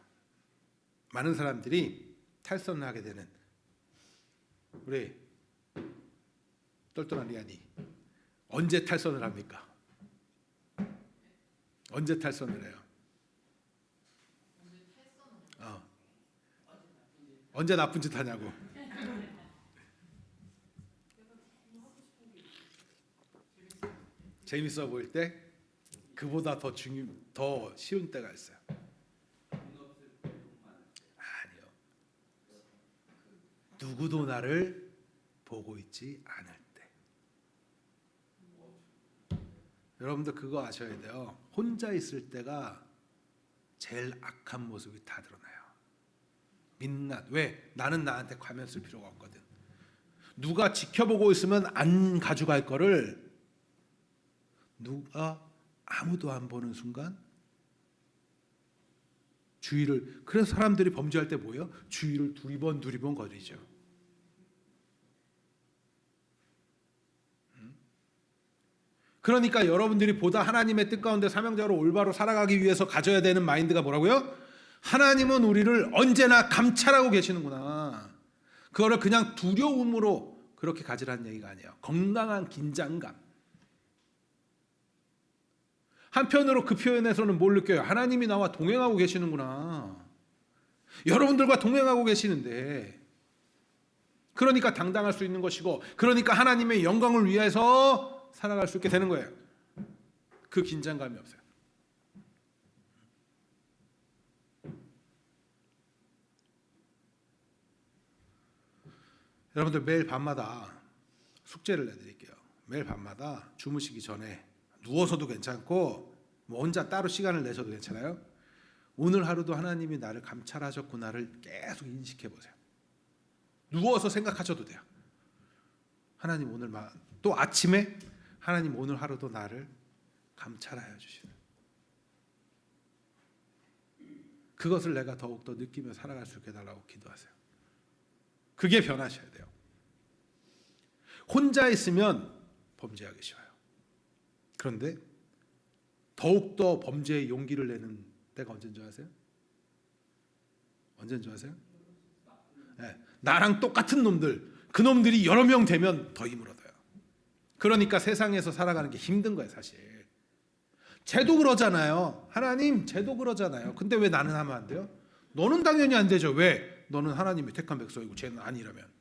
많은 사람들이 탈선을 하게 되는, 우리 똘똘한 리안이 언제 탈선을 합니까? 언제 탈선을 해요? 언제 나쁜 짓 하냐고. 재밌어 보일 때, 그보다 더 쉬운 때가 있어요. 아니요. 누구도 나를 보고 있지 않을 때. 여러분들 그거 아셔야 돼요. 혼자 있을 때가 제일 악한 모습이 다 드러나요. 민낯. 왜? 나는 나한테 가면 쓸 필요가 없거든. 누가 지켜보고 있으면 안 가져갈 거를 누가 아무도 안 보는 순간 주의를, 그래서 사람들이 범죄할 때 뭐예요? 주의를 두리번 거리죠. 그러니까 여러분들이 보다 하나님의 뜻 가운데 사명자로 올바로 살아가기 위해서 가져야 되는 마인드가 뭐라고요? 하나님은 우리를 언제나 감찰하고 계시는구나. 그거를 그냥 두려움으로 그렇게 가지라는 얘기가 아니에요. 건강한 긴장감. 한편으로 그 표현에서는 뭘 느껴요? 하나님이 나와 동행하고 계시는구나. 여러분들과 동행하고 계시는데, 그러니까 당당할 수 있는 것이고, 그러니까 하나님의 영광을 위해서 살아갈 수 있게 되는 거예요. 그 긴장감이 없어요. 여러분들 매일 밤마다 숙제를 내드릴게요. 매일 밤마다 주무시기 전에 누워서도 괜찮고 뭐 혼자 따로 시간을 내셔도 괜찮아요. 오늘 하루도 하나님이 나를 감찰하셨구나를 계속 인식해 보세요. 누워서 생각하셔도 돼요. 하나님 오늘 또 아침에 하나님 오늘 하루도 나를 감찰하여 주시는, 그것을 내가 더욱더 느끼며 살아갈 수 있게 해달라고 기도하세요. 그게 변하셔야 돼요. 혼자 있으면 범죄하기 쉬워요. 그런데 더욱더 범죄의 용기를 내는 때가 언제인 줄 아세요? 언제인 줄 아세요? 네, 나랑 똑같은 놈들, 그 놈들이 여러 명 되면 더 힘을 얻어요. 그러니까 세상에서 살아가는 게 힘든 거예요, 사실. 쟤도 그러잖아요. 하나님, 쟤도 그러잖아요. 근데 왜 나는 하면 안 돼요? 너는 당연히 안 되죠. 왜? 너는 하나님의 택한 백성이고 쟤는 아니라면.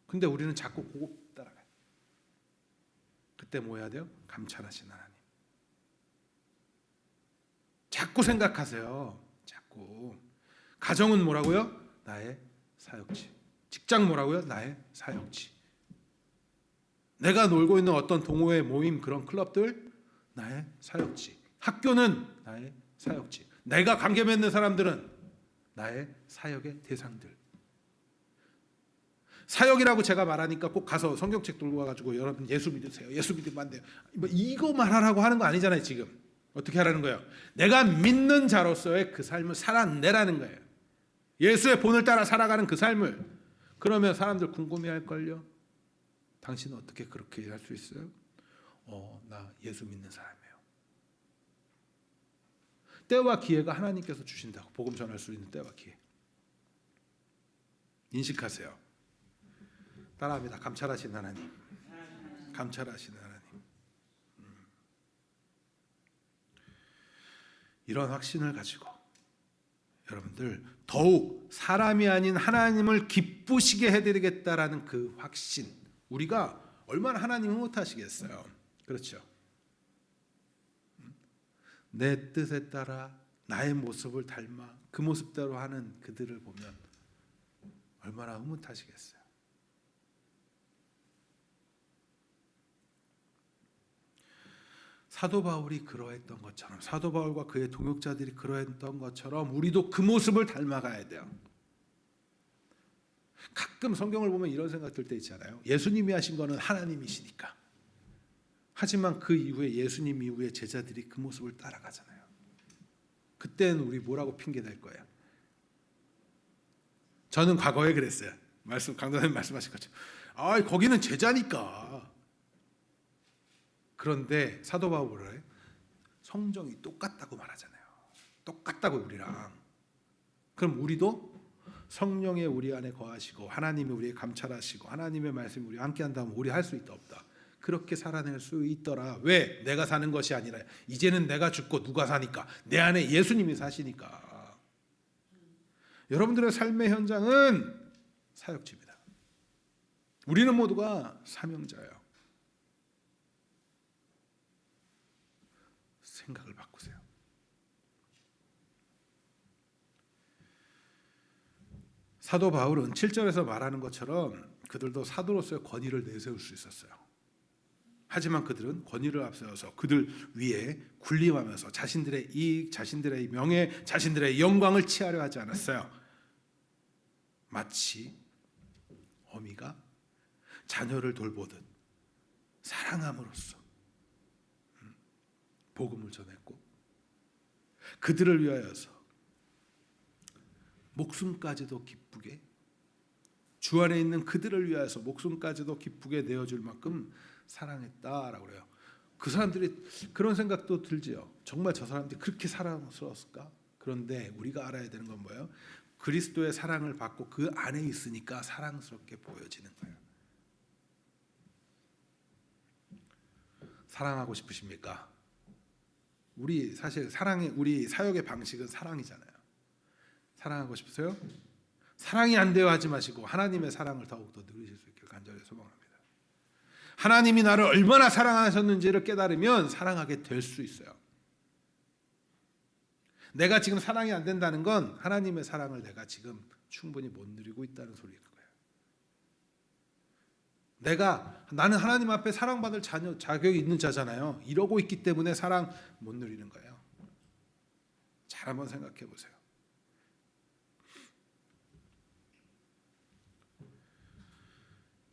근데 우리는 자꾸 그거 따라가요. 그때 뭐 해야 돼요? 감찰하신 하나님. 자꾸 생각하세요. 자꾸. 가정은 뭐라고요? 나의 사역지. 직장 뭐라고요? 나의 사역지. 내가 놀고 있는 어떤 동호회 모임, 그런 클럽들, 나의 사역지. 학교는 나의 사역지. 내가 관계 맺는 사람들은 나의 사역의 대상들. 사역이라고 제가 말하니까 꼭 가서 성경책 들고 와가지고 여러분 예수 믿으세요. 예수 믿으면 안 돼요. 뭐 이거 말하라고 하는 거 아니잖아요. 지금 어떻게 하라는 거예요? 내가 믿는 자로서의 그 삶을 살아내라는 거예요. 예수의 본을 따라 살아가는 그 삶을. 그러면 사람들 궁금해할걸요. 당신은 어떻게 그렇게 할 수 있어요? 나 예수 믿는 사람이에요. 때와 기회가 하나님께서 주신다고. 복음 전할 수 있는 때와 기회. 인식하세요. 따라합니다. 감찰하신 하나님. 감찰하신 하나님. 이런 확신을 가지고 여러분들 더욱 사람이 아닌 하나님을 기쁘시게 해드리겠다라는 그 확신. 우리가 얼마나 하나님을 못하시겠어요. 그렇죠. 내 뜻에 따라 나의 모습을 닮아 그 모습대로 하는 그들을 보면 얼마나 흐뭇하시겠어요. 사도 바울이 그러했던 것처럼, 사도 바울과 그의 동역자들이 그러했던 것처럼 우리도 그 모습을 닮아가야 돼요. 가끔 성경을 보면 이런 생각 들 때 있잖아요. 예수님이 하신 거는 하나님이시니까. 하지만 그 이후에 예수님 이후에 제자들이 그 모습을 따라가잖아요. 그때는 우리 뭐라고 핑계 댈 거예요? 저는 과거에 그랬어요. 강도사님 말씀하신 것처럼. 거기는 제자니까. 그런데 사도 바울은 성정이 똑같다고 말하잖아요. 똑같다고 우리랑. 그럼 우리도 성령의 우리 안에 거하시고 하나님이 우리의 감찰하시고 하나님의 말씀이 우리와 함께 한다면 우리 할 수 있다 없다. 그렇게 살아낼 수 있더라. 왜? 내가 사는 것이 아니라 이제는 내가 죽고 누가 사니까? 내 안에 예수님이 사시니까. 여러분들의 삶의 현장은 사역지입니다. 우리는 모두가 사명자예요. 생각을 바꾸세요. 사도 바울은 7절에서 말하는 것처럼 그들도 사도로서의 권위를 내세울 수 있었어요. 하지만 그들은 권위를 앞세워서 그들 위에 군림하면서 자신들의 이익, 자신들의 명예, 자신들의 영광을 취하려 하지 않았어요. 마치 어미가 자녀를 돌보듯 사랑함으로써 복음을 전했고 그들을 위하여서 목숨까지도 기쁘게 주 안에 있는 그들을 위하여서 목숨까지도 기쁘게 내어줄 만큼 사랑했다라고 그래요. 그 사람들이 그런 생각도 들지요. 정말 저 사람들이 그렇게 사랑스러웠을까? 그런데 우리가 알아야 되는 건 뭐예요? 그리스도의 사랑을 받고 그 안에 있으니까 사랑스럽게 보여지는 거예요. 사랑하고 싶으십니까? 우리 사실 우리 사역의 방식은 사랑이잖아요. 사랑하고 싶으세요? 사랑이 안 돼요 하지 마시고 하나님의 사랑을 더욱더 누리실 수 있기를 간절히 소망합니다. 하나님이 나를 얼마나 사랑하셨는지를 깨달으면 사랑하게 될 수 있어요. 내가 지금 사랑이 안 된다는 건 하나님의 사랑을 내가 지금 충분히 못 누리고 있다는 소리일 거예요. 나는 하나님 앞에 사랑받을 자격이 있는 자잖아요. 이러고 있기 때문에 사랑 못 누리는 거예요. 잘 한번 생각해 보세요.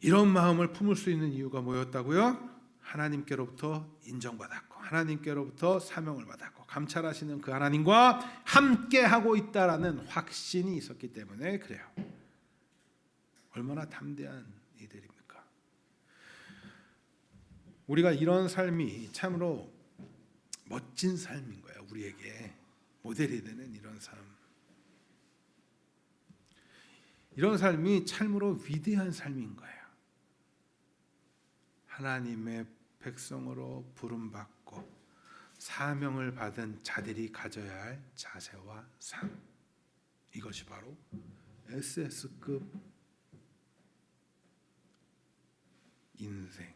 이런 마음을 품을 수 있는 이유가 뭐였다고요? 하나님께로부터 인정받았고 하나님께로부터 사명을 받았고 감찰하시는 그 하나님과 함께하고 있다라는 확신이 있었기 때문에 그래요. 얼마나 담대한 이들입니까? 우리가 이런 삶이 참으로 멋진 삶인 거예요. 우리에게 모델이 되는 이런 삶. 이런 삶이 참으로 위대한 삶인 거예요. 하나님의 백성으로 부름받고 사명을 받은 자들이 가져야 할 자세와 삶. 이것이 바로 SS급 인생.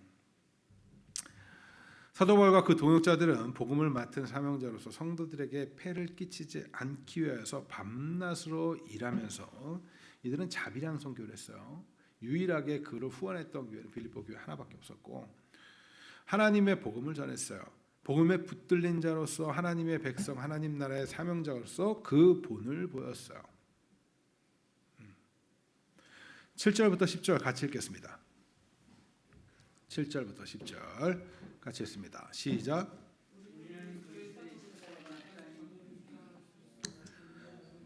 사도 바울과 그 동역자들은 복음을 맡은 사명자로서 성도들에게 폐를 끼치지 않기 위해서 밤낮으로 일하면서 이들은 자비랑 선교를 했어요. 유일하게 그를 후원했던 교회는 빌립보 교회 하나밖에 없었고 하나님의 복음을 전했어요. 복음에 붙들린 자로서 하나님의 백성, 하나님 나라의 사명자로서 그 본을 보였어요. 7절부터 10절 같이 읽겠습니다. 7절부터 10절 같이 읽습니다. 시작.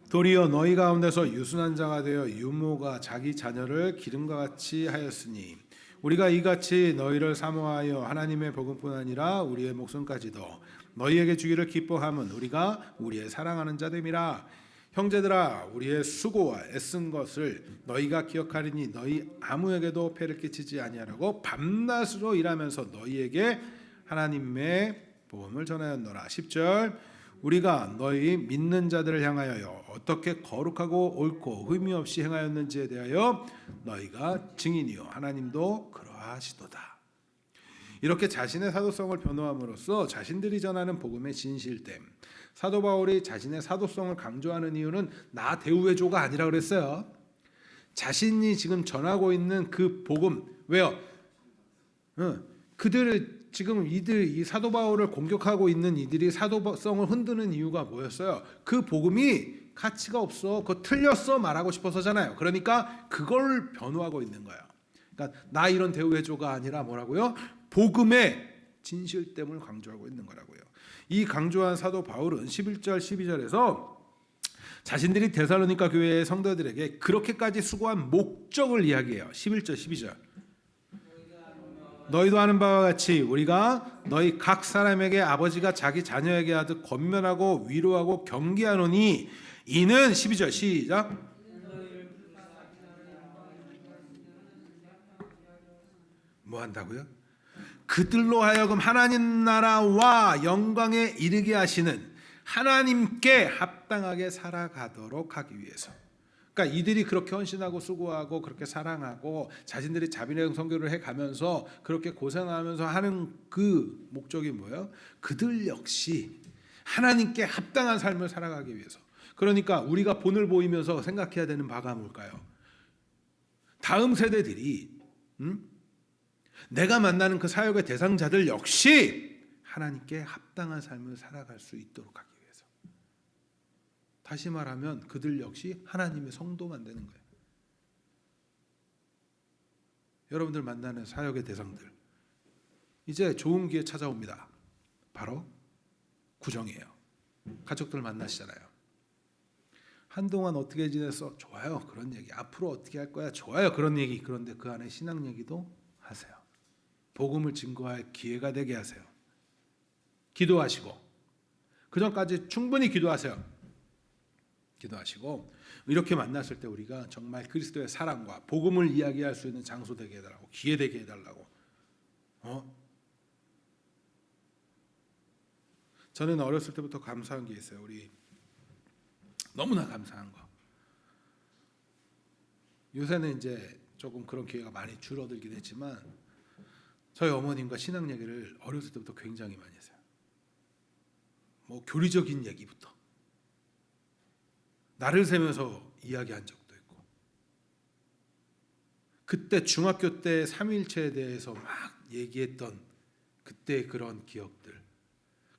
도리어 너희 가운데서 유순한 자가 되어 유모가 자기 자녀를 기름과 같이 하였으니 우리가 이같이 너희를 사모하여 하나님의 복음뿐 아니라 우리의 목숨까지도 너희에게 주기를 기뻐함은 우리가 우리의 사랑하는 자됨이라. 형제들아, 우리의 수고와 애쓴 것을 너희가 기억하리니 너희 아무에게도 폐를 끼치지 아니하라고 밤낮으로 일하면서 너희에게 하나님의 복음을 전하였노라. 10절. 우리가 너희 믿는 자들을 향하여 어떻게 거룩하고 옳고 흠이 없이 행하였는지에 대하여 너희가 증인이요 하나님도 그러하시도다. 이렇게 자신의 사도성을 변호함으로써 자신들이 전하는 복음의 진실됨. 사도 바울이 자신의 사도성을 강조하는 이유는 나 대우회조가 아니라 그랬어요. 자신이 지금 전하고 있는 그 복음. 왜요? 그들을 지금 이 사도 바울을 공격하고 있는 이들이 사도성을 흔드는 이유가 뭐였어요? 그 복음이 가치가 없어, 그거 틀렸어 말하고 싶어서잖아요. 그러니까 그걸 변호하고 있는 거예요. 그러니까 나 이런 대우회조가 아니라 뭐라고요? 복음의 진실됨을 강조하고 있는 거라고요. 이 강조한 사도 바울은 11절 12절에서 자신들이 데살로니가 교회의 성도들에게 그렇게까지 수고한 목적을 이야기해요. 11절 12절. 너희도 아는 바와 같이 우리가 너희 각 사람에게 아버지가 자기 자녀에게 하듯 권면하고 위로하고 경계하노니 이는 12절 시작. 뭐 한다고요? 그들로 하여금 하나님 나라와 영광에 이르게 하시는 하나님께 합당하게 살아가도록 하기 위해서. 그러니까 이들이 그렇게 헌신하고 수고하고 그렇게 사랑하고 자신들이 자비령 선교를 해가면서 그렇게 고생하면서 하는 그 목적이 뭐예요? 그들 역시 하나님께 합당한 삶을 살아가기 위해서. 그러니까 우리가 본을 보이면서 생각해야 되는 바가 뭘까요? 다음 세대들이 내가 만나는 그 사역의 대상자들 역시 하나님께 합당한 삶을 살아갈 수 있도록 하기 위해서. 다시 말하면 그들 역시 하나님의 성도만 되는 거예요. 여러분들 만나는 사역의 대상들 이제 좋은 기회 찾아옵니다. 바로 구정이에요. 가족들 만나시잖아요. 한동안 어떻게 지냈어? 좋아요. 그런 얘기. 앞으로 어떻게 할 거야? 좋아요. 그런 얘기. 그런데 그 안에 신앙 얘기도 하세요. 복음을 증거할 기회가 되게 하세요. 기도하시고 그 전까지 충분히 기도하세요. 기도하시고 이렇게 만났을 때 우리가 정말 그리스도의 사랑과 복음을 이야기할 수 있는 장소 되게 해달라고, 기회 되게 해달라고. 저는 어렸을 때부터 감사한 게 있어요. 우리 너무나 감사한 거. 요새는 이제 조금 그런 기회가 많이 줄어들긴 했지만 저희 어머님과 신앙 얘기를 어렸을 때부터 굉장히 많이 했어요. 뭐 교리적인 얘기부터 나를 세면서 이야기한 적도 있고, 그때 중학교 때 삼위일체에 대해서 막 얘기했던 그때 그런 기억들,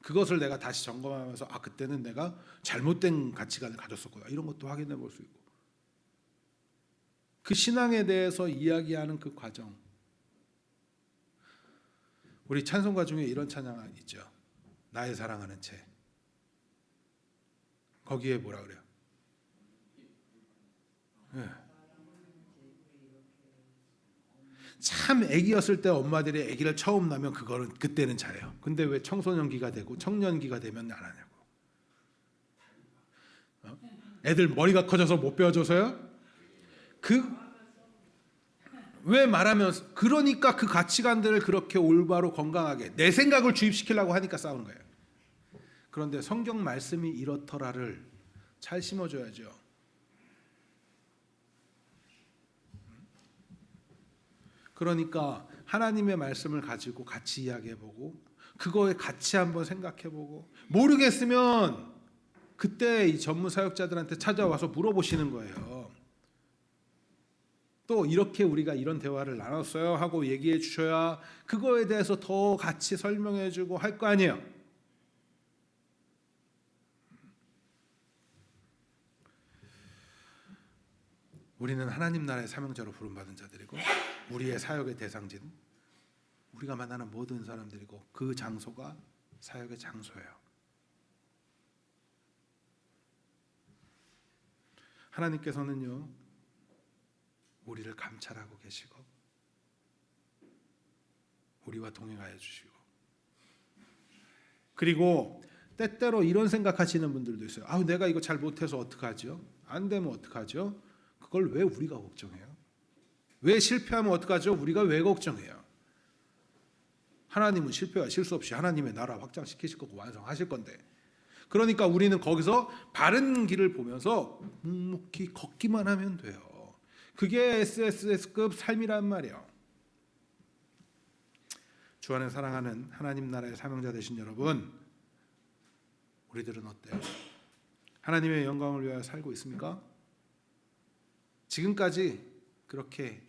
그것을 내가 다시 점검하면서 아 그때는 내가 잘못된 가치관을 가졌었구나 이런 것도 확인해 볼 수 있고, 그 신앙에 대해서 이야기하는 그 과정. 우리 찬송가 중에 이런 찬양 있죠. 나의 사랑하는 채. 거기에 뭐라 그래요? 네. 참 아기였을 때 엄마들이 아기를 처음 낳으면 그때는 잘해요. 근데 왜 청소년기가 되고 청년기가 되면 안 하냐고. 애들 머리가 커져서 못 배워줘서요? 왜 말하면서 그러니까 그 가치관들을 그렇게 올바로 건강하게 내 생각을 주입시키려고 하니까 싸우는 거예요. 그런데 성경 말씀이 이렇더라를 잘 심어줘야죠. 그러니까 하나님의 말씀을 가지고 같이 이야기해보고 그거에 같이 한번 생각해보고 모르겠으면 그때 이 전문 사역자들한테 찾아와서 물어보시는 거예요. 또 이렇게 우리가 이런 대화를 나눴어요 하고 얘기해 주셔야 그거에 대해서 더 같이 설명해 주고 할 거 아니에요. 우리는 하나님 나라의 사명자로 부름받은 자들이고 우리의 사역의 대상진, 우리가 만나는 모든 사람들이고 그 장소가 사역의 장소예요. 하나님께서는요, 우리를 감찰하고 계시고 우리와 동행하여 주시고, 그리고 때때로 이런 생각하시는 분들도 있어요. 아, 내가 이거 잘 못해서 어떡하죠? 안 되면 어떡하죠? 그걸 왜 우리가 걱정해요? 왜 실패하면 어떡하죠? 우리가 왜 걱정해요? 하나님은 실패와 실수 없이 하나님의 나라 확장시키실 거고 완성하실 건데, 그러니까 우리는 거기서 바른 길을 보면서 묵묵히 걷기만 하면 돼요. 그게 SSS급 삶이란 말이에요. 주 안에 사랑하는 하나님 나라의 사명자 되신 여러분, 우리들은 어때요? 하나님의 영광을 위하여 살고 있습니까? 지금까지 그렇게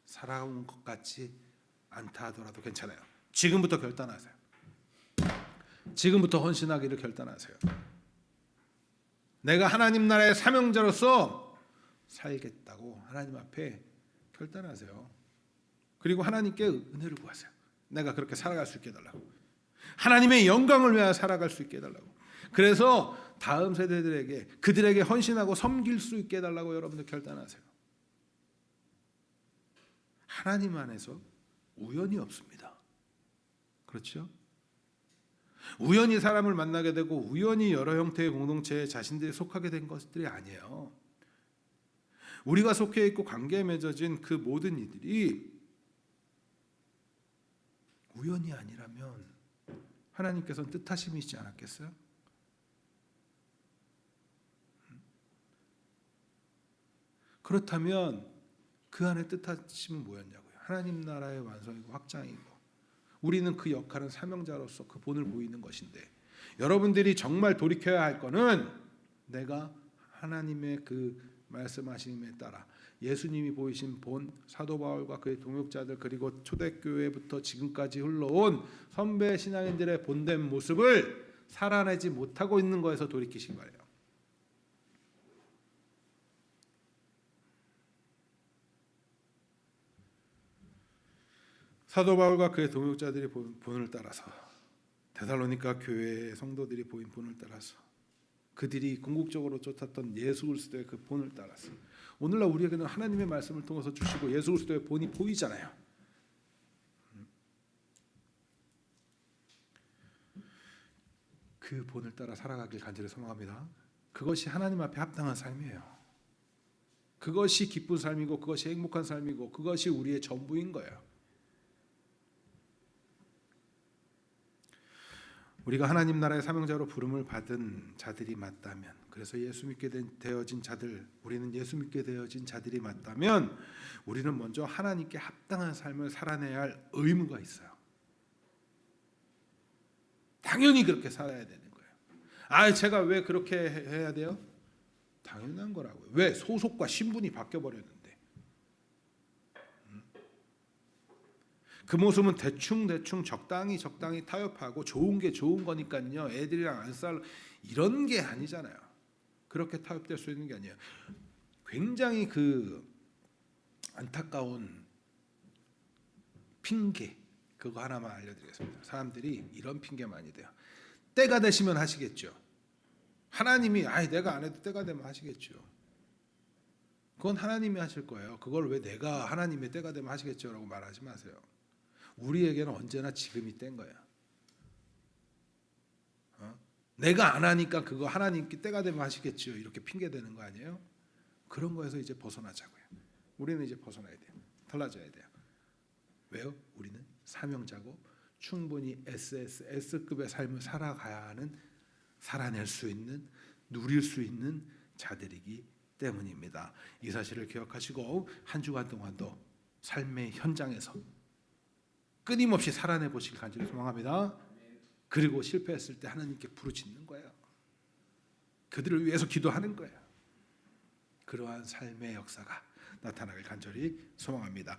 살아온 것 같지 않다 하더라도 괜찮아요. 지금부터 결단하세요. 지금부터 헌신하기를 결단하세요. 내가 하나님 나라의 사명자로서 살겠다고 하나님 앞에 결단하세요. 그리고 하나님께 은혜를 구하세요. 내가 그렇게 살아갈 수 있게 해달라고, 하나님의 영광을 위하여 살아갈 수 있게 해달라고, 그래서 다음 세대들에게 그들에게 헌신하고 섬길 수 있게 해달라고 여러분들 결단하세요. 하나님 안에서 우연이 없습니다. 그렇죠? 우연히 사람을 만나게 되고 우연히 여러 형태의 공동체에 자신들이 속하게 된 것들이 아니에요. 우리가 속해 있고 관계에 맺어진 그 모든 이들이 우연이 아니라면 하나님께서는 뜻하심이시지 않았겠어요? 그렇다면 그 안에 뜻하심은 뭐였냐고요? 하나님 나라의 완성이고 확장이고, 우리는 그 역할은 사명자로서 그 본을 보이는 것인데, 여러분들이 정말 돌이켜야 할 거는 내가 하나님의 그 말씀하심에 따라 예수님이 보이신 본, 사도 바울과 그의 동역자들 그리고 초대교회부터 지금까지 흘러온 선배 신앙인들의 본된 모습을 살아내지 못하고 있는 거에서 돌이키신 거예요. 사도 바울과 그의 동역자들이 보인 본을 따라서, 데살로니가 교회의 성도들이 보인 본을 따라서, 그들이 궁극적으로 쫓았던 예수 그리스도의 그 본을 따라서, 오늘날 우리에게는 하나님의 말씀을 통해서 주시고 예수 그리스도의 본이 보이잖아요. 그 본을 따라 살아가길 간절히 소망합니다. 그것이 하나님 앞에 합당한 삶이에요. 그것이 기쁜 삶이고 그것이 행복한 삶이고 그것이 우리의 전부인 거예요. 우리가 하나님 나라의 사명자로 부름을 받은 자들이 맞다면, 그래서 예수 믿게 되어진 자들, 우리는 예수 믿게 되어진 자들이 맞다면 우리는 먼저 하나님께 합당한 삶을 살아내야 할 의무가 있어요. 당연히 그렇게 살아야 되는 거예요. 아, 제가 왜 그렇게 해야 돼요? 당연한 거라고요. 왜? 소속과 신분이 바뀌어버렸는데. 그 모습은 대충 적당히 타협하고 좋은 게 좋은 거니까요, 애들이랑 안 싸울 이런 게 아니잖아요. 그렇게 타협될 수 있는 게 아니에요. 굉장히 그 안타까운 핑계, 그거 하나만 알려드리겠습니다. 사람들이 이런 핑계 많이 돼요. 때가 되시면 하시겠죠. 하나님이 내가 안 해도 때가 되면 하시겠죠. 그건 하나님이 하실 거예요. 그걸 왜 내가 하나님의 때가 되면 하시겠죠라고 말하지 마세요. 우리에게는 언제나 지금이 때인 거야. 내가 안 하니까 그거 하나님께 때가 되면 하시겠죠, 이렇게 핑계 대는 거 아니에요? 그런 거에서 이제 벗어나자고요. 우리는 이제 벗어나야 돼요. 달라져야 돼요. 왜요? 우리는 사명자고 충분히 SSS급의 삶을 살아가야 하는, 살아낼 수 있는, 누릴 수 있는 자들이기 때문입니다. 이 사실을 기억하시고 한 주간 동안도 삶의 현장에서 끊임없이 살아내 보시길 간절히 소망합니다. 그리고 실패했을 때 하나님께 부르짖는 거예요. 그들을 위해서 기도하는 거예요. 그러한 삶의 역사가 나타나길 간절히 소망합니다.